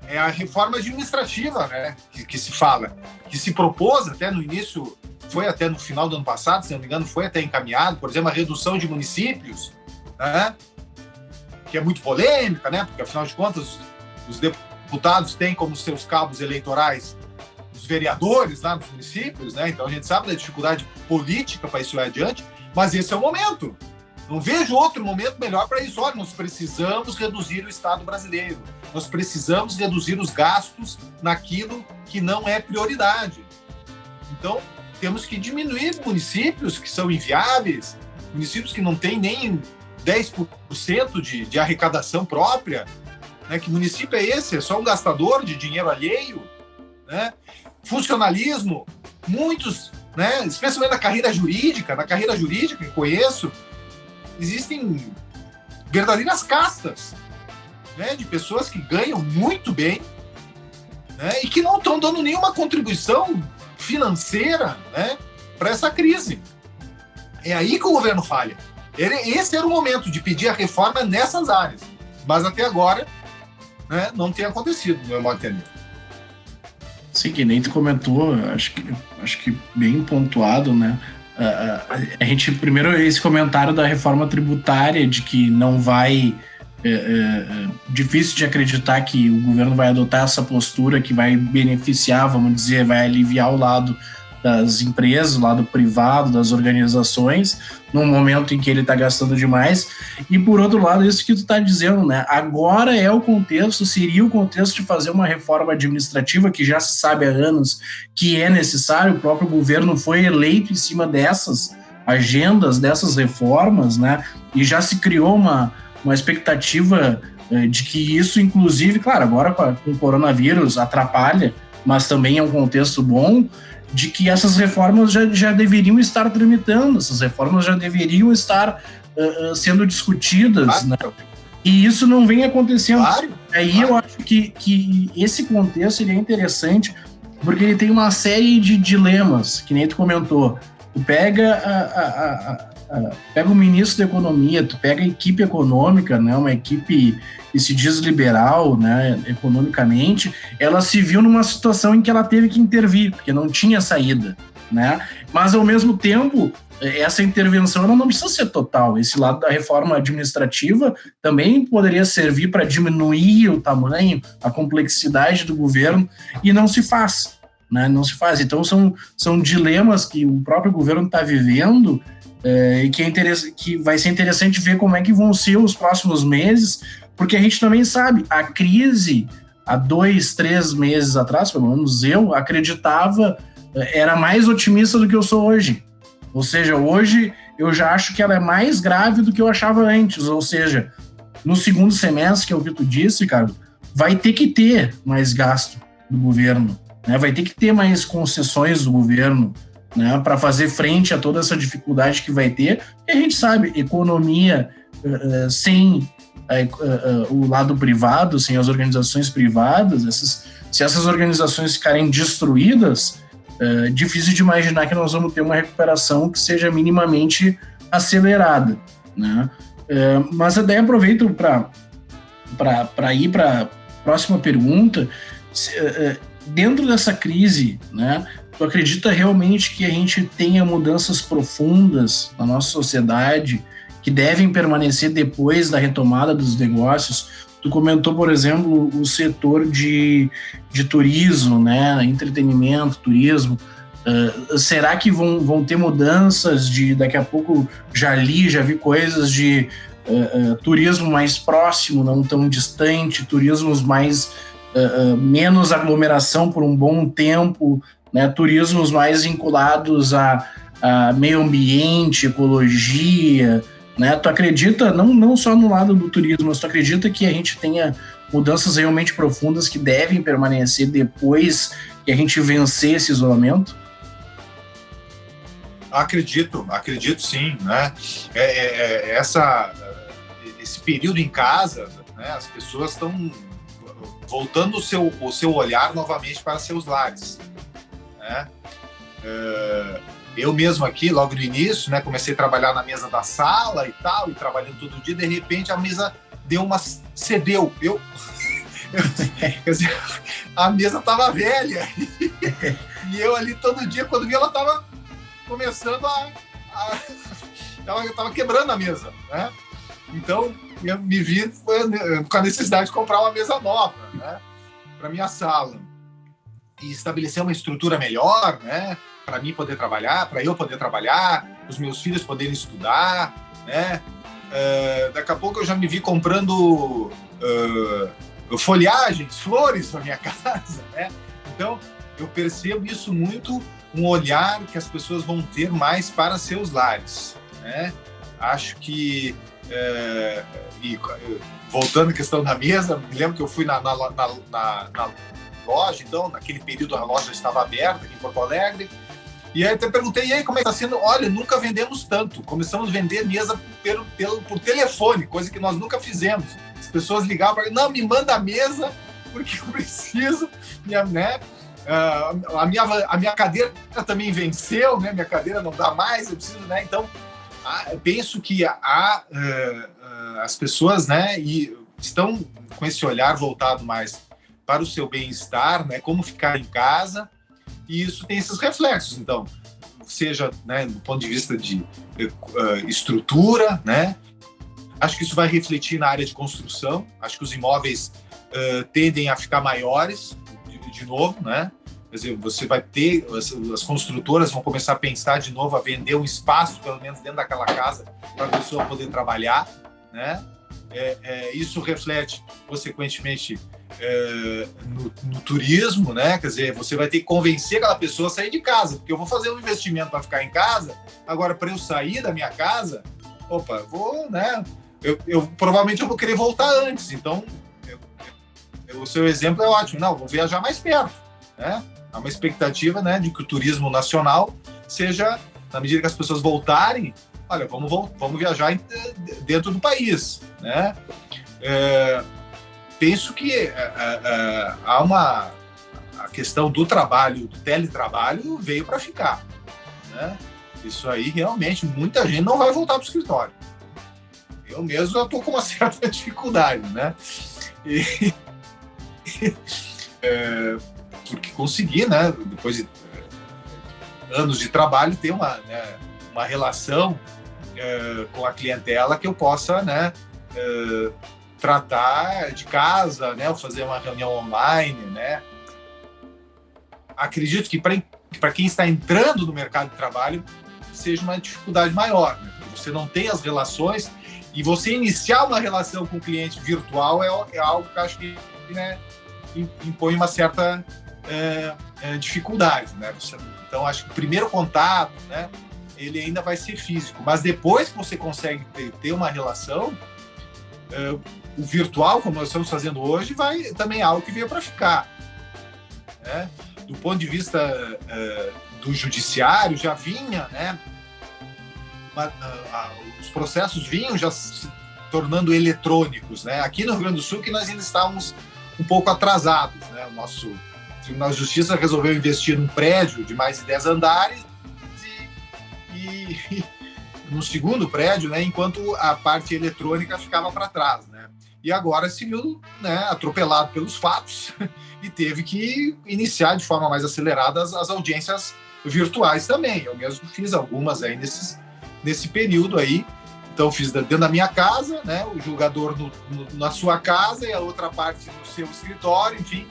É a reforma administrativa, né, que se fala, que se propôs até no início, foi até no final do ano passado, se não me engano, foi até encaminhado, por exemplo, a redução de municípios, né, que é muito polêmica, né, porque afinal de contas os deputados têm como seus cabos eleitorais os vereadores lá nos municípios, né? Então a gente sabe da dificuldade política para isso ir adiante, mas esse é o momento. Não vejo outro momento melhor para isso. Olha, nós precisamos reduzir o Estado brasileiro, nós precisamos reduzir os gastos naquilo que não é prioridade. Então, temos que diminuir municípios que são inviáveis, municípios que não têm nem 10% de arrecadação própria, né? Que município é esse? É só um gastador de dinheiro alheio, né? Funcionalismo, muitos, né, especialmente na carreira jurídica que conheço, existem verdadeiras castas, né, de pessoas que ganham muito bem, né, e que não estão dando nenhuma contribuição financeira, né, para essa crise. É aí que o governo falha. Esse era o momento de pedir a reforma nessas áreas, mas até agora, né, não tem acontecido, no meu modo de entender. Sim, que nem tu comentou, acho que bem pontuado, né? A gente, primeiro, esse comentário da reforma tributária, de que não vai... difícil de acreditar que o governo vai adotar essa postura que vai beneficiar, vamos dizer, vai aliviar o lado das empresas, o lado privado, das organizações, num momento em que ele está gastando demais. E, por outro lado, isso que tu está dizendo, né? Agora seria o contexto de fazer uma reforma administrativa, que já se sabe há anos que é necessário. O próprio governo foi eleito em cima dessas agendas, dessas reformas, né? E já se criou uma expectativa de que isso, inclusive, claro, agora com o coronavírus atrapalha, mas também é um contexto bom, de que essas reformas já deveriam estar tramitando, essas reformas já deveriam estar sendo discutidas, né? E isso não vem acontecendo. Aí eu acho que esse contexto ele é interessante, porque ele tem uma série de dilemas, que nem tu comentou. Tu pega pega o ministro da Economia, tu pega a equipe econômica, né, uma equipe que se diz liberal, né, economicamente, ela se viu numa situação em que ela teve que intervir, porque não tinha saída, né? Mas, ao mesmo tempo, essa intervenção ela não precisa ser total. Esse lado da reforma administrativa também poderia servir para diminuir o tamanho, a complexidade do governo, e não se faz, né? Não se faz. Então, são dilemas que o próprio governo está vivendo, e que vai ser interessante ver como é que vão ser os próximos meses, porque a gente também sabe, a crise, há 2, 3 meses atrás, pelo menos eu acreditava, era mais otimista do que eu sou hoje. Ou seja, hoje eu já acho que ela é mais grave do que eu achava antes. Ou seja, no segundo semestre, que é o que tu disse, cara, vai ter que ter mais gasto do governo, né? Vai ter que ter mais concessões do governo, né, para fazer frente a toda essa dificuldade que vai ter. E a gente sabe, economia sem o lado privado, sem as organizações privadas, se essas organizações ficarem destruídas, difícil de imaginar que nós vamos ter uma recuperação que seja minimamente acelerada, né? Mas daí aproveito para ir para a próxima pergunta. Dentro dessa crise, né, tu acredita realmente que a gente tenha mudanças profundas na nossa sociedade que devem permanecer depois da retomada dos negócios, Tu comentou, por exemplo, o setor de turismo, né, entretenimento, turismo. Será que vão ter mudanças de daqui a pouco? Já vi coisas de turismo mais próximo, não tão distante, turismos mais menos aglomeração por um bom tempo, né, turismos mais vinculados a meio ambiente, ecologia, né? Tu acredita, não só no lado do turismo, mas tu acredita que a gente tenha mudanças realmente profundas que devem permanecer depois que a gente vencer esse isolamento? Acredito sim, né? Esse período em casa, né? As pessoas estão voltando o seu olhar novamente para seus lares, né? Eu mesmo aqui, logo no início, né, comecei a trabalhar na mesa da sala e tal, e trabalhando todo dia, de repente a mesa cedeu. Quer dizer, a mesa estava velha e eu ali todo dia, quando vi, ela estava começando tava quebrando a mesa, né? Então eu me vi com a necessidade de comprar uma mesa nova, né, para minha sala e estabelecer uma estrutura melhor, né, para mim poder trabalhar, para eu poder trabalhar, os meus filhos poderem estudar, né? Daqui a pouco eu já me vi comprando folhagens, flores para minha casa, né? Então eu percebo isso muito, um olhar que as pessoas vão ter mais para seus lares, né? Acho que voltando à questão da mesa, me lembro que eu fui na loja, então naquele período a loja estava aberta aqui em Porto Alegre. E aí até perguntei, e aí, como é que está sendo? Olha, nunca vendemos tanto. Começamos a vender mesa por telefone, coisa que nós nunca fizemos. As pessoas ligavam para mim, não, me manda a mesa, porque eu preciso, né? A minha cadeira também venceu, né? Minha cadeira não dá mais, eu preciso, né? Então, eu penso que as pessoas, né, estão com esse olhar voltado mais para o seu bem-estar, né? Como ficar em casa. E isso tem esses reflexos, então, seja, né, do ponto de vista de estrutura, né? Acho que isso vai refletir na área de construção. Acho que os imóveis tendem a ficar maiores, de novo, né? Quer dizer, você vai ter, as construtoras vão começar a pensar de novo, a vender um espaço, pelo menos dentro daquela casa, para a pessoa poder trabalhar, né? Isso reflete, consequentemente, no turismo, né? Quer dizer, você vai ter que convencer aquela pessoa a sair de casa, porque eu vou fazer um investimento para ficar em casa, agora para eu sair da minha casa, vou, né? Provavelmente eu vou querer voltar antes, então o seu exemplo é ótimo. Não, vou viajar mais perto, né? Há uma expectativa, né, de que o turismo nacional seja, na medida que as pessoas voltarem, olha, vamos viajar dentro do país, né? Penso que a questão do trabalho, do teletrabalho, veio para ficar, né? Isso aí, realmente, muita gente não vai voltar para o escritório. Eu mesmo já estou com uma certa dificuldade, né? Porque consegui, né, depois de anos de trabalho, ter uma relação com a clientela que eu possa, né, tratar de casa, né, ou fazer uma reunião online, né. Acredito que para quem está entrando no mercado de trabalho seja uma dificuldade maior, né? Você não tem as relações e você iniciar uma relação com o cliente virtual é algo que eu acho que, né, impõe uma certa dificuldade, né? Então acho que o primeiro contato, né, ele ainda vai ser físico, mas depois que você consegue ter uma relação, o virtual, como nós estamos fazendo hoje, vai também algo que veio para ficar, né? Do ponto de vista do judiciário, já vinha, né, os processos vinham já se tornando eletrônicos, né? Aqui no Rio Grande do Sul que nós ainda estávamos um pouco atrasados, né? O nosso Tribunal de Justiça resolveu investir num prédio de mais de 10 andares e no segundo prédio, né, enquanto a parte eletrônica ficava para trás, né? E agora se viu, né, atropelado pelos fatos e teve que iniciar de forma mais acelerada as audiências virtuais também. Eu mesmo fiz algumas aí nesse período aí, Então, fiz dentro da minha casa, né? O julgador na sua casa e a outra parte no seu escritório, enfim.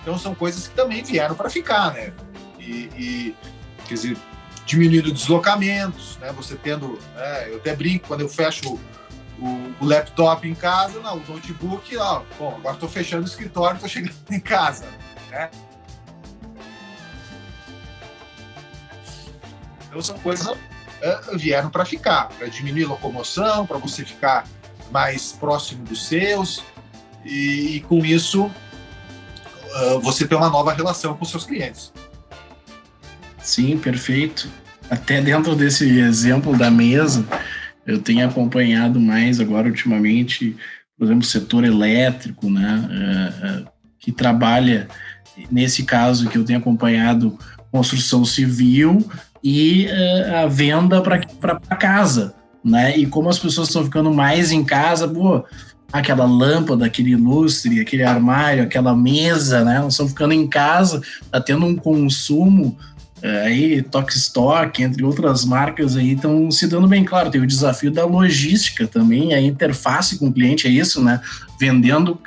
Então, são coisas que também vieram para ficar, né? Quer dizer, diminuindo deslocamentos, né? Você tendo... eu até brinco, quando eu fecho o laptop em casa, não, o notebook, bom, agora estou fechando o escritório, estou chegando em casa, né? Então, são coisas que vieram para ficar, para diminuir a locomoção, para você ficar mais próximo dos seus, e com isso você ter uma nova relação com seus clientes. Sim, perfeito. Até dentro desse exemplo da mesa, eu tenho acompanhado mais agora ultimamente, por exemplo, o setor elétrico, né, que trabalha, nesse caso que eu tenho acompanhado, construção civil e a venda para casa, né? E como as pessoas estão ficando mais em casa, aquela lâmpada, aquele lustre, aquele armário, aquela mesa, né? Elas estão ficando em casa, tá tendo um consumo aí, Tokstok, entre outras marcas aí, estão se dando bem. Claro, tem o desafio da logística também, a interface com o cliente, é isso, né? Vendendo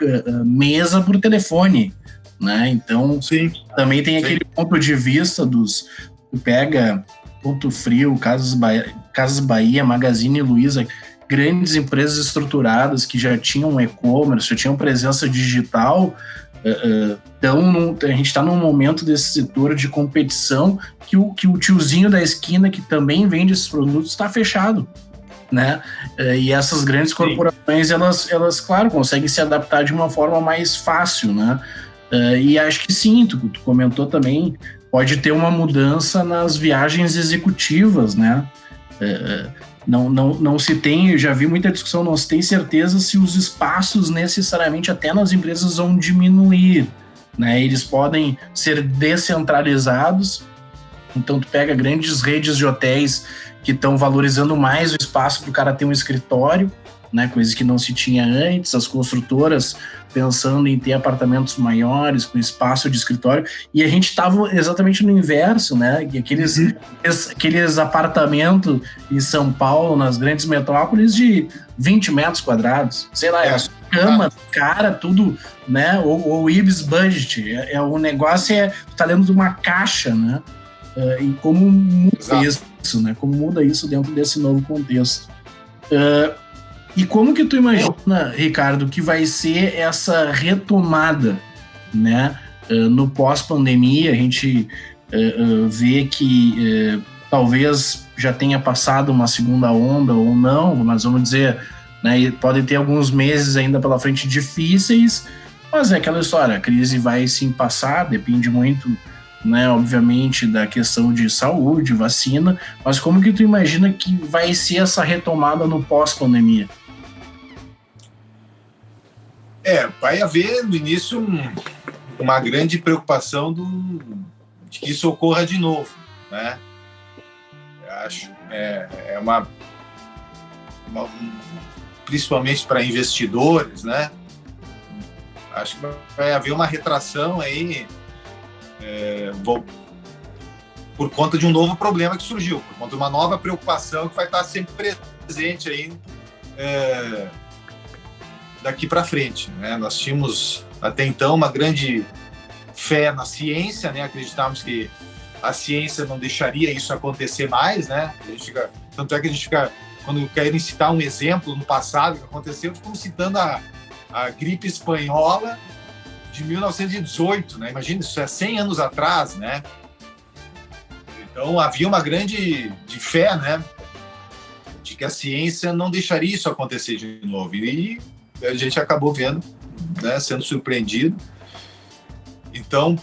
mesa por telefone, né? Então, sim, também tem aquele ponto de vista dos... Tu pega Ponto Frio, Casas Bahia, Magazine Luiza, grandes empresas estruturadas que já tinham e-commerce, já tinham presença digital. Então, a gente está num momento desse setor de competição que o tiozinho da esquina que também vende esses produtos está fechado, né? E essas grandes corporações, elas, claro, conseguem se adaptar de uma forma mais fácil, né? E acho que sim, tu comentou também, pode ter uma mudança nas viagens executivas, né? Não se tem, eu já vi muita discussão, não se tem certeza se os espaços necessariamente até nas empresas vão diminuir, né? Eles podem ser descentralizados, então tu pega grandes redes de hotéis que estão valorizando mais o espaço para o cara ter um escritório, né? Coisa que não se tinha antes, as construtoras pensando em ter apartamentos maiores, com espaço de escritório, e a gente estava exatamente no inverso, né? Aqueles apartamentos em São Paulo, nas grandes metrópoles, de 20 metros quadrados, sei lá, é cama, cara, tudo, né? Ou Ibis Budget, o negócio tu tá dentro de uma caixa, né? E como muda isso, né? Como muda isso dentro desse novo contexto. E como que tu imagina, Ricardo, que vai ser essa retomada, né? No pós-pandemia, a gente vê que talvez já tenha passado uma segunda onda ou não, mas vamos dizer, né? Podem ter alguns meses ainda pela frente difíceis, mas é aquela história, a crise vai sim passar, depende muito, né, obviamente, da questão de saúde, vacina, mas como que tu imagina que vai ser essa retomada no pós-pandemia? Vai haver no início uma grande preocupação de que isso ocorra de novo, né? Eu acho principalmente para investidores, né? Acho que vai haver uma retração aí por conta de um novo problema que surgiu, por conta de uma nova preocupação que vai estar sempre presente aí daqui para frente, né? Nós tínhamos até então uma grande fé na ciência, né? Acreditávamos que a ciência não deixaria isso acontecer mais, né? Tanto é que a gente fica, quando querem citar um exemplo no passado que aconteceu, ficamos citando a gripe espanhola de 1918, né? Imagina, isso é 100 anos atrás, né? Então havia uma grande fé, né? De que a ciência não deixaria isso acontecer de novo. E a gente acabou vendo, né, sendo surpreendido. Então,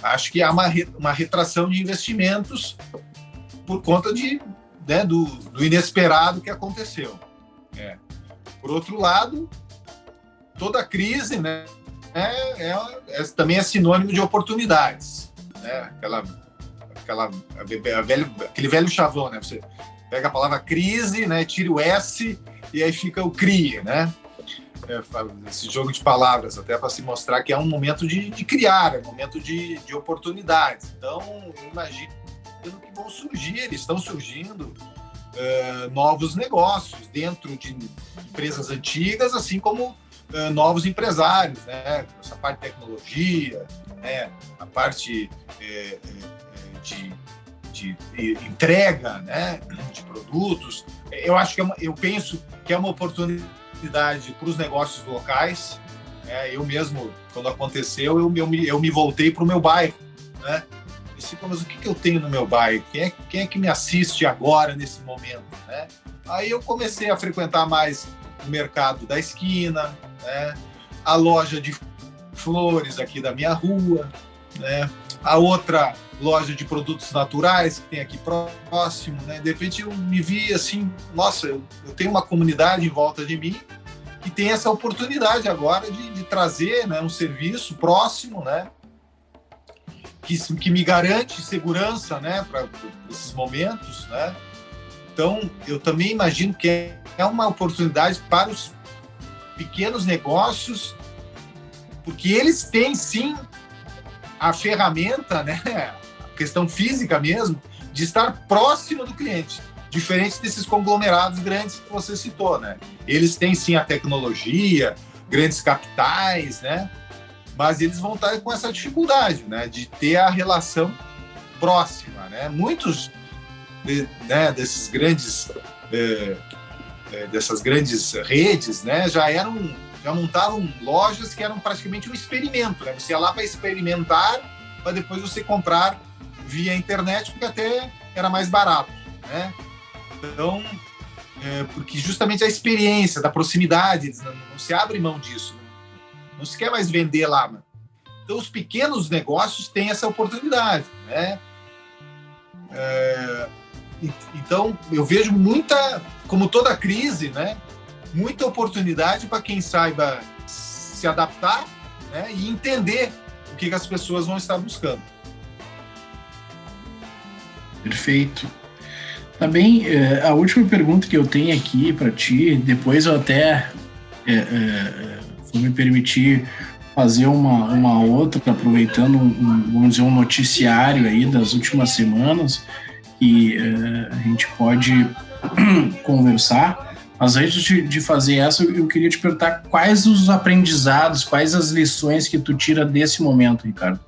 acho que há uma retração de investimentos por conta do inesperado que aconteceu. Por outro lado, toda crise, né, também é sinônimo de oportunidades, né? Aquele velho chavão, né? Você pega a palavra crise, né, tira o S e aí fica o CRI, né? Esse jogo de palavras, até para se mostrar que é um momento de criar, é um momento de oportunidades. Então, eu imagino que vão surgir, eles estão surgindo, novos negócios dentro de empresas antigas, assim como novos empresários, né? Essa parte de tecnologia, né? A parte de entrega, né? De produtos. Eu acho que eu penso que é uma oportunidade para os negócios locais. Eu mesmo, quando aconteceu, eu me voltei para o meu bairro, né? Mas o que eu tenho no meu bairro? Quem é que me assiste agora, nesse momento, né? Aí eu comecei a frequentar mais o mercado da esquina, né? A loja de flores aqui da minha rua, né? A outra loja de produtos naturais que tem aqui próximo, né? De repente eu me vi assim, nossa, eu tenho uma comunidade em volta de mim que tem essa oportunidade agora de trazer, né, um serviço próximo, né? Que me garante segurança, né, para esses momentos, né? Então, eu também imagino que é uma oportunidade para os pequenos negócios, porque eles têm, sim, a ferramenta, né, a questão física mesmo, de estar próximo do cliente, diferente desses conglomerados grandes que você citou, né? Eles têm, sim, a tecnologia, grandes capitais, né? Mas eles vão estar com essa dificuldade, né, de ter a relação próxima, né? Muitos desses grandes dessas grandes redes, né, já montavam lojas que eram praticamente um experimento, né? Você ia lá para experimentar, para depois você comprar via internet, porque até era mais barato, né? Então, porque justamente a experiência da proximidade, eles não se abre mão disso. Não se quer mais vender lá, mano. Então, os pequenos negócios têm essa oportunidade, né? Então, eu vejo muita, como toda crise, né? Muita oportunidade para quem saiba se adaptar, né? E entender o que as pessoas vão estar buscando. Perfeito. Também, a última pergunta que eu tenho aqui para ti, depois eu até vou me permitir fazer uma outra, aproveitando vamos dizer, um noticiário aí das últimas semanas, que a gente pode conversar. Mas antes de fazer essa, eu queria te perguntar quais os aprendizados, quais as lições que tu tira desse momento, Ricardo?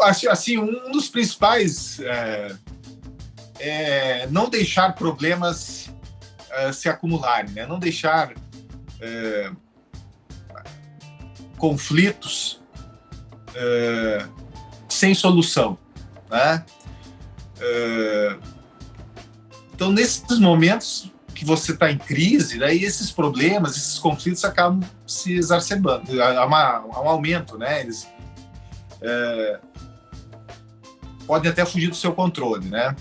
Acho assim, um dos principais é não deixar problemas se acumularem, né? Não deixar conflitos sem solução, né? Então, nesses momentos que você está em crise, daí esses problemas, esses conflitos acabam se exacerbando, há um aumento, né? Eles podem até fugir do seu controle, né?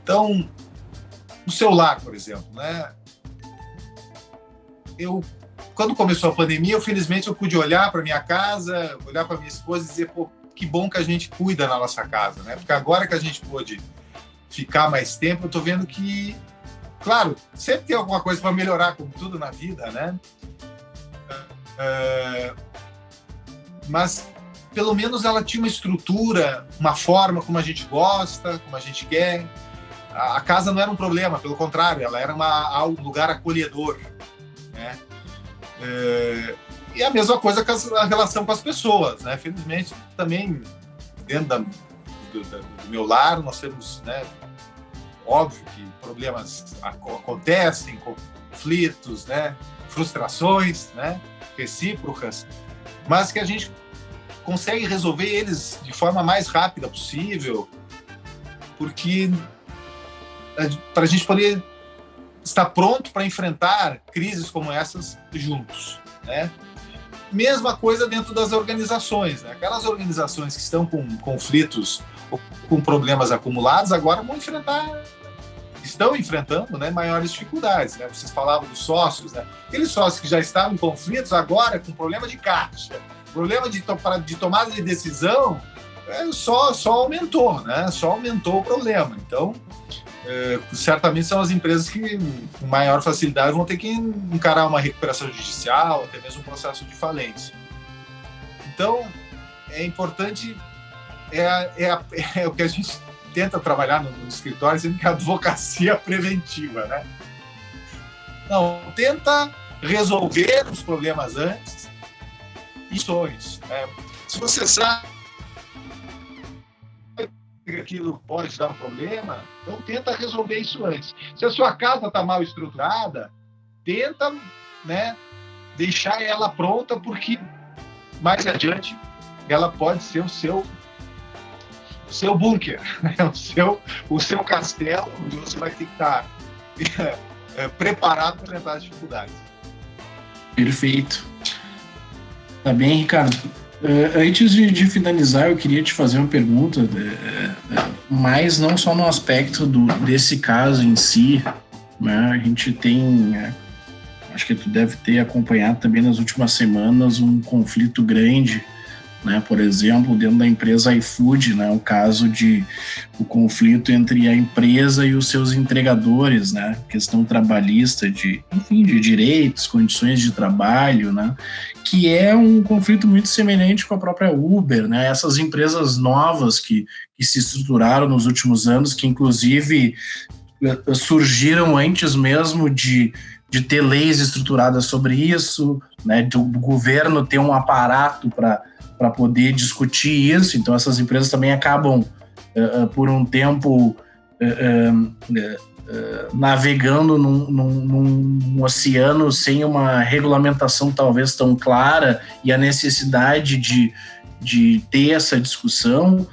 Então, no celular, por exemplo, né? Quando começou a pandemia, felizmente eu pude olhar para minha casa, olhar para minha esposa e dizer, pô, que bom que a gente cuida na nossa casa, né? Porque agora que a gente pôde ficar mais tempo, eu estou vendo que, claro, sempre tem alguma coisa para melhorar, como tudo na vida, né? Mas pelo menos ela tinha uma estrutura, uma forma como a gente gosta, como a gente quer. A casa não era um problema, pelo contrário, ela era um lugar acolhedor, né? E a mesma coisa com a relação com as pessoas, né? Felizmente, também, dentro do meu lar, nós temos, né? Óbvio que problemas acontecem, conflitos, né? Frustrações, né? Recíprocas, mas que a gente consegue resolver eles de forma mais rápida possível, porque para a gente poder estar pronto para enfrentar crises como essas juntos, né? Mesma coisa dentro das organizações, né? Aquelas organizações que estão com conflitos ou com problemas acumulados agora estão enfrentando, né, maiores dificuldades, né? Vocês falavam dos sócios, né? Aqueles sócios que já estavam em conflitos agora com problema de caixa, problema de tomada de decisão, só aumentou, né? Só aumentou o problema. Então, certamente são as empresas que com maior facilidade vão ter que encarar uma recuperação judicial, até mesmo um processo de falência. Então, é importante, é o que a gente tenta trabalhar no escritório, sendo que é a advocacia preventiva, né? Não, tenta resolver os problemas antes e sonhos, né? Se você sabe que aquilo pode dar um problema, então tenta resolver isso antes. Se a sua casa está mal estruturada, tenta, né, deixar ela pronta, porque mais adiante ela pode ser o seu bunker, né? o seu castelo, onde você vai ter que estar preparado para enfrentar as dificuldades. Perfeito. Tá bem, Ricardo. Antes de finalizar, eu queria te fazer uma pergunta, mas não só no aspecto desse caso em si, né? A gente tem, acho que tu deve ter acompanhado também nas últimas semanas um conflito grande, né? Por exemplo, dentro da empresa iFood, né? O conflito entre a empresa e os seus entregadores, né? Questão trabalhista de direitos, condições de trabalho, né? Que é um conflito muito semelhante com a própria Uber, né? Essas empresas novas que se estruturaram nos últimos anos, que inclusive surgiram antes mesmo de ter leis estruturadas sobre isso, né? Do governo ter um aparato para poder discutir isso. Então essas empresas também acabam por um tempo navegando num oceano sem uma regulamentação talvez tão clara, e a necessidade de ter essa discussão.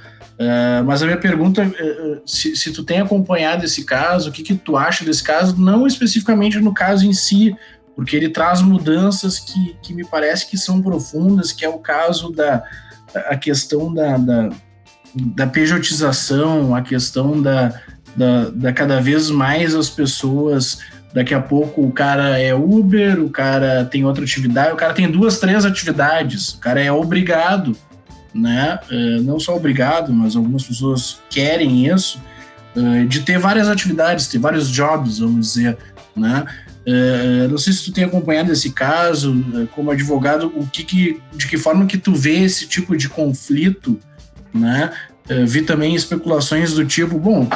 Mas a minha pergunta é se tu tem acompanhado esse caso, o que tu acha desse caso, não especificamente no caso em si, porque ele traz mudanças que me parece que são profundas, que é o caso a questão da pejotização, a questão da cada vez mais as pessoas, daqui a pouco o cara é Uber, o cara tem outra atividade, o cara tem 2, 3 atividades, o cara é obrigado, né? Não só obrigado, mas algumas pessoas querem isso, de ter várias atividades, ter vários jobs, vamos dizer, né? Não sei se tu tem acompanhado esse caso, como advogado, de que forma que tu vê esse tipo de conflito, né? Vi também especulações do tipo, bom,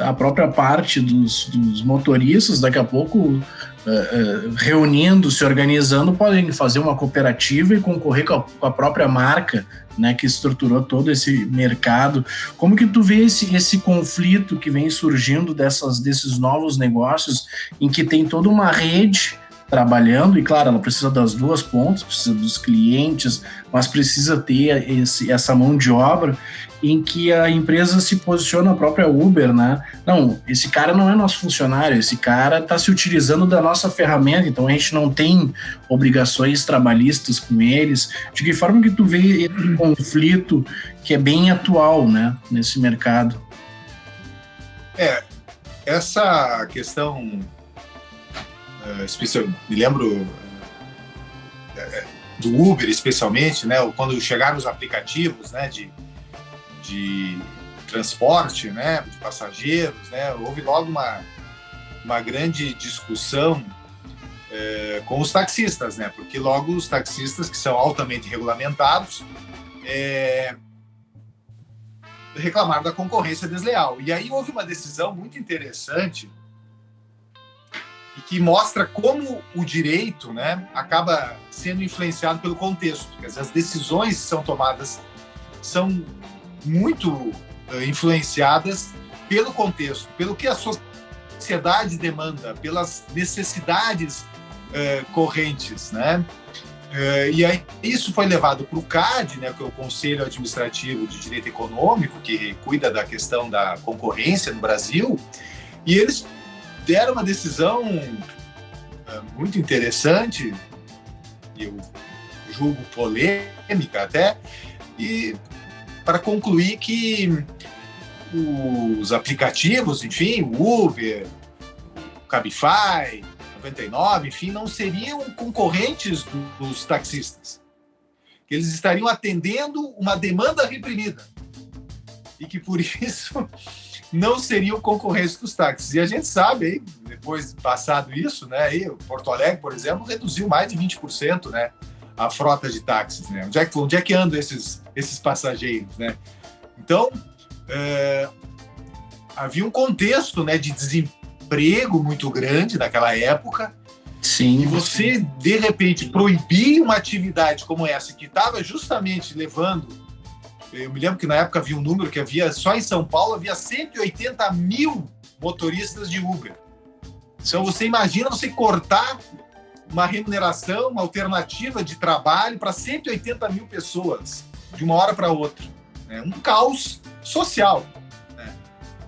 a própria parte dos motoristas, daqui a pouco, reunindo, se organizando, podem fazer uma cooperativa e concorrer com a própria marca, né, que estruturou todo esse mercado. Como que tu vê esse conflito que vem surgindo desses novos negócios, em que tem toda uma rede trabalhando, e claro, ela precisa das duas pontas, precisa dos clientes, mas precisa ter essa mão de obra, em que a empresa se posiciona, a própria Uber, né? Não, esse cara não é nosso funcionário, esse cara está se utilizando da nossa ferramenta, então a gente não tem obrigações trabalhistas com eles. De que forma que tu vê esse conflito que é bem atual, né, nesse mercado? Essa questão especial, me lembro do Uber especialmente, né? Quando chegaram os aplicativos, né, de transporte, né, de passageiros, né, houve logo uma grande discussão com os taxistas, né, porque logo os taxistas, que são altamente regulamentados, reclamaram da concorrência desleal. E aí houve uma decisão muito interessante e que mostra como o direito, né, acaba sendo influenciado pelo contexto. Quer dizer, as decisões que são tomadas são muito influenciadas pelo contexto, pelo que a sociedade demanda, pelas necessidades correntes, né? E aí isso foi levado para o CAD, né, que é o Conselho Administrativo de Direito Econômico, que cuida da questão da concorrência no Brasil, e eles deram uma decisão muito interessante, eu julgo polêmica até, e para concluir que os aplicativos, enfim, o Uber, o Cabify, 99, enfim, não seriam concorrentes dos taxistas. Que eles estariam atendendo uma demanda reprimida. E que, por isso, não seriam concorrentes dos táxis. E a gente sabe, aí, depois passado isso, né, aí, Porto Alegre, por exemplo, reduziu mais de 20%, né, a frota de táxis, né? Onde é que andam esses passageiros, né? Então, havia um contexto, né, de desemprego muito grande naquela época. Sim. E você, de repente, proibir uma atividade como essa, que estava justamente levando... Eu me lembro que na época havia um número que havia, só em São Paulo, havia 180 mil motoristas de Uber. Então você imagina você cortar uma remuneração, uma alternativa de trabalho para 180 mil pessoas, de uma hora para outra. É um caos social, né?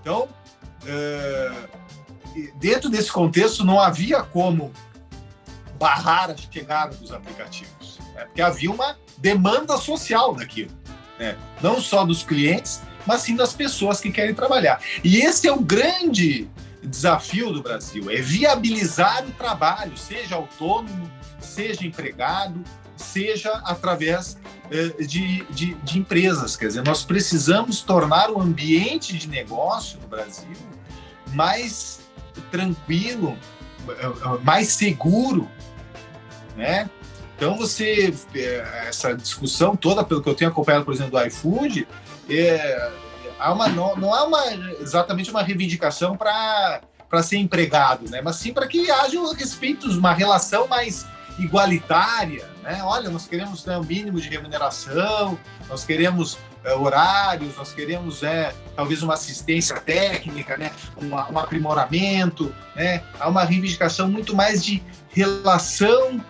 Então, dentro desse contexto, não havia como barrar a chegada dos aplicativos, né? Porque havia uma demanda social daquilo, né? Não só dos clientes, mas sim das pessoas que querem trabalhar. E esse é o grande desafio do Brasil, é viabilizar o trabalho, seja autônomo, seja empregado, seja através de empresas. Quer dizer, nós precisamos tornar o ambiente de negócio no Brasil mais tranquilo, mais seguro, né? Então, essa discussão toda, pelo que eu tenho acompanhado, por exemplo, do iFood, não há exatamente uma reivindicação para ser empregado, né? Mas sim para que haja uma relação mais igualitária, né? Olha, nós queremos um mínimo de remuneração, nós queremos horários, nós queremos talvez uma assistência técnica, né? Um aprimoramento, né? Há uma reivindicação muito mais de relação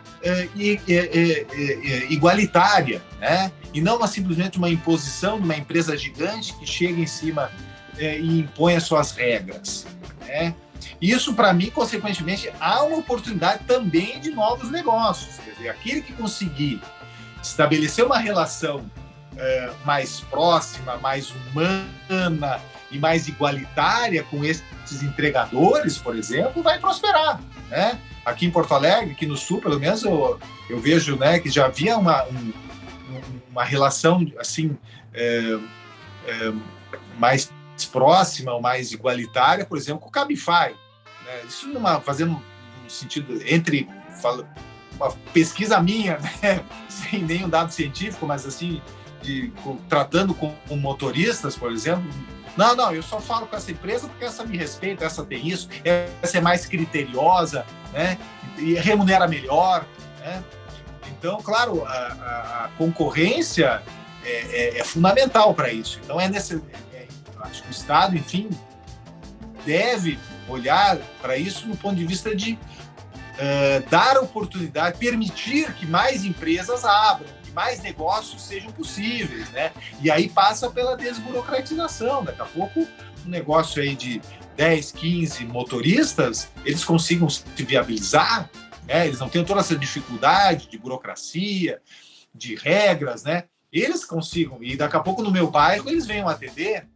igualitária, né? E não simplesmente uma imposição de uma empresa gigante que chega em cima e impõe as suas regras, né? Isso, para mim, consequentemente, há uma oportunidade também de novos negócios. Quer dizer, aquele que conseguir estabelecer uma relação mais próxima, mais humana e mais igualitária com esses entregadores, por exemplo, vai prosperar, né? Aqui em Porto Alegre, aqui no Sul, pelo menos, eu vejo, né, que já havia uma relação assim mais próxima, mais igualitária, por exemplo, com o Cabify, né? Isso fazendo um sentido uma pesquisa minha, né? Sem nenhum dado científico, mas assim, tratando com motoristas, por exemplo. Não, eu só falo com essa empresa porque essa me respeita, essa tem isso, essa é mais criteriosa, né? E remunera melhor, né? Então, claro, a concorrência é fundamental para isso. Então, acho que o Estado, enfim, deve olhar para isso no ponto de vista de dar oportunidade, permitir que mais empresas abram, que mais negócios sejam possíveis, né? E aí passa pela desburocratização. Daqui a pouco, um negócio aí de 10, 15 motoristas, eles consigam se viabilizar, né? Eles não têm toda essa dificuldade de burocracia, de regras, né? Eles consigam, e daqui a pouco no meu bairro eles venham atender,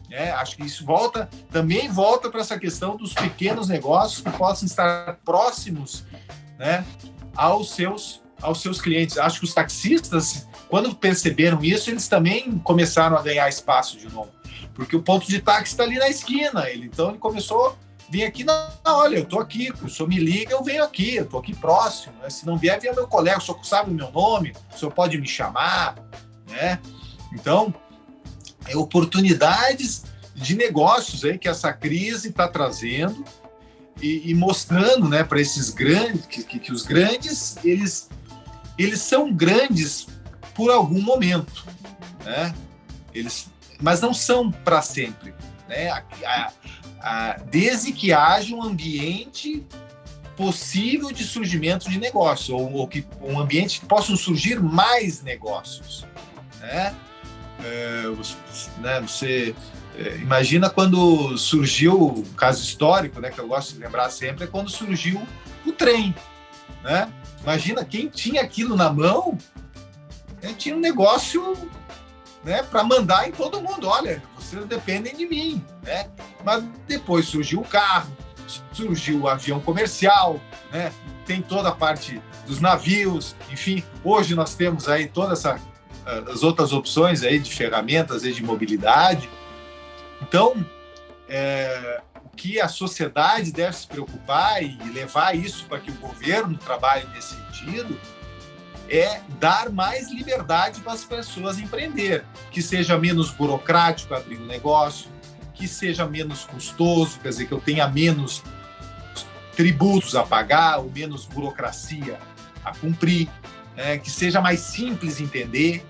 né? Acho que isso também volta para essa questão dos pequenos negócios que possam estar próximos, né, aos seus clientes. Acho que os taxistas, quando perceberam isso, eles também começaram a ganhar espaço de novo, porque o ponto de táxi está ali na esquina. Então ele começou a vir aqui, olha, eu estou aqui, o senhor me liga, eu venho aqui, eu estou aqui próximo, né? Se não vier, vem meu colega, o senhor sabe o meu nome, o senhor pode me chamar, né? Então, oportunidades de negócios aí que essa crise está trazendo e mostrando, né, para esses grandes, que os grandes, eles são grandes por algum momento, né? Mas não são para sempre, né? Desde que haja um ambiente possível de surgimento de negócio, ou que um ambiente que possam surgir mais negócios, né? Você imagina quando surgiu, um caso histórico, né, que eu gosto de lembrar sempre, é quando surgiu o trem, né? Imagina quem tinha aquilo na mão, né, tinha um negócio, né, para mandar em todo mundo. Olha, vocês dependem de mim, né? Mas depois surgiu o carro, surgiu o avião comercial, né? Tem toda a parte dos navios, enfim. Hoje nós temos aí todas as outras opções aí de ferramentas aí de mobilidade. Então, o que a sociedade deve se preocupar e levar isso para que o governo trabalhe nesse sentido é dar mais liberdade para as pessoas empreender, que seja menos burocrático abrir um negócio, que seja menos custoso, quer dizer, que eu tenha menos tributos a pagar ou menos burocracia a cumprir, que seja mais simples entender,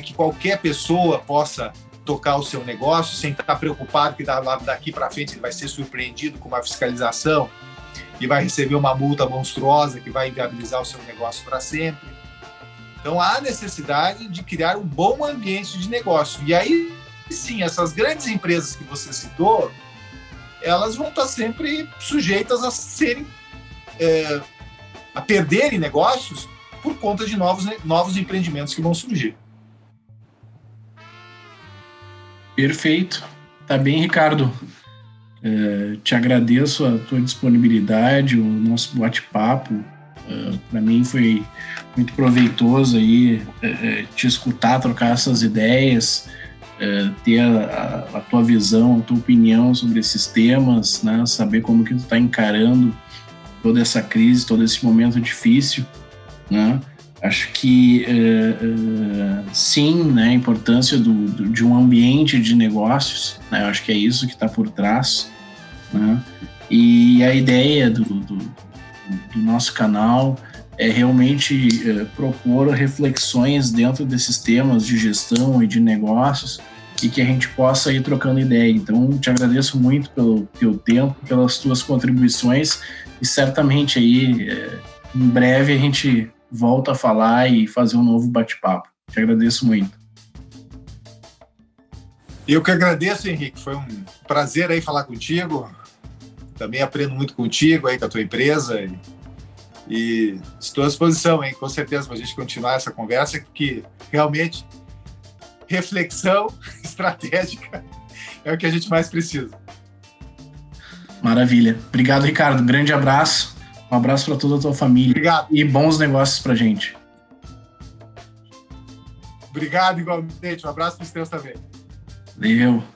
que qualquer pessoa possa tocar o seu negócio sem estar preocupado que daqui para frente ele vai ser surpreendido com uma fiscalização e vai receber uma multa monstruosa que vai inviabilizar o seu negócio para sempre. Então, há necessidade de criar um bom ambiente de negócio. E aí, sim, essas grandes empresas que você citou, elas vão estar sempre sujeitas a serem, a perderem negócios por conta de novos empreendimentos que vão surgir. Perfeito. Tá bem, Ricardo. Te agradeço a tua disponibilidade, o nosso bate-papo. Para mim foi muito proveitoso aí te escutar, trocar essas ideias, ter a tua visão, a tua opinião sobre esses temas, né? Saber como que tu está encarando toda essa crise, todo esse momento difícil, né? Acho que sim, né, a importância de um ambiente de negócios, né? Acho que é isso que está por trás, né? E a ideia do nosso canal é realmente propor reflexões dentro desses temas de gestão e de negócios e que a gente possa ir trocando ideia. Então, te agradeço muito pelo teu tempo, pelas tuas contribuições e certamente aí em breve a gente volta a falar e fazer um novo bate-papo. Te agradeço muito. Eu que agradeço, Henrique. Foi um prazer aí falar contigo. Também aprendo muito contigo aí com a tua empresa e estou à disposição, hein, com certeza, para a gente continuar essa conversa, que realmente reflexão estratégica é o que a gente mais precisa. Maravilha. Obrigado, Ricardo. Grande abraço. Um abraço para toda a tua família. Obrigado. E bons negócios para a gente. Obrigado, igualmente. Um abraço para os teus também. Valeu.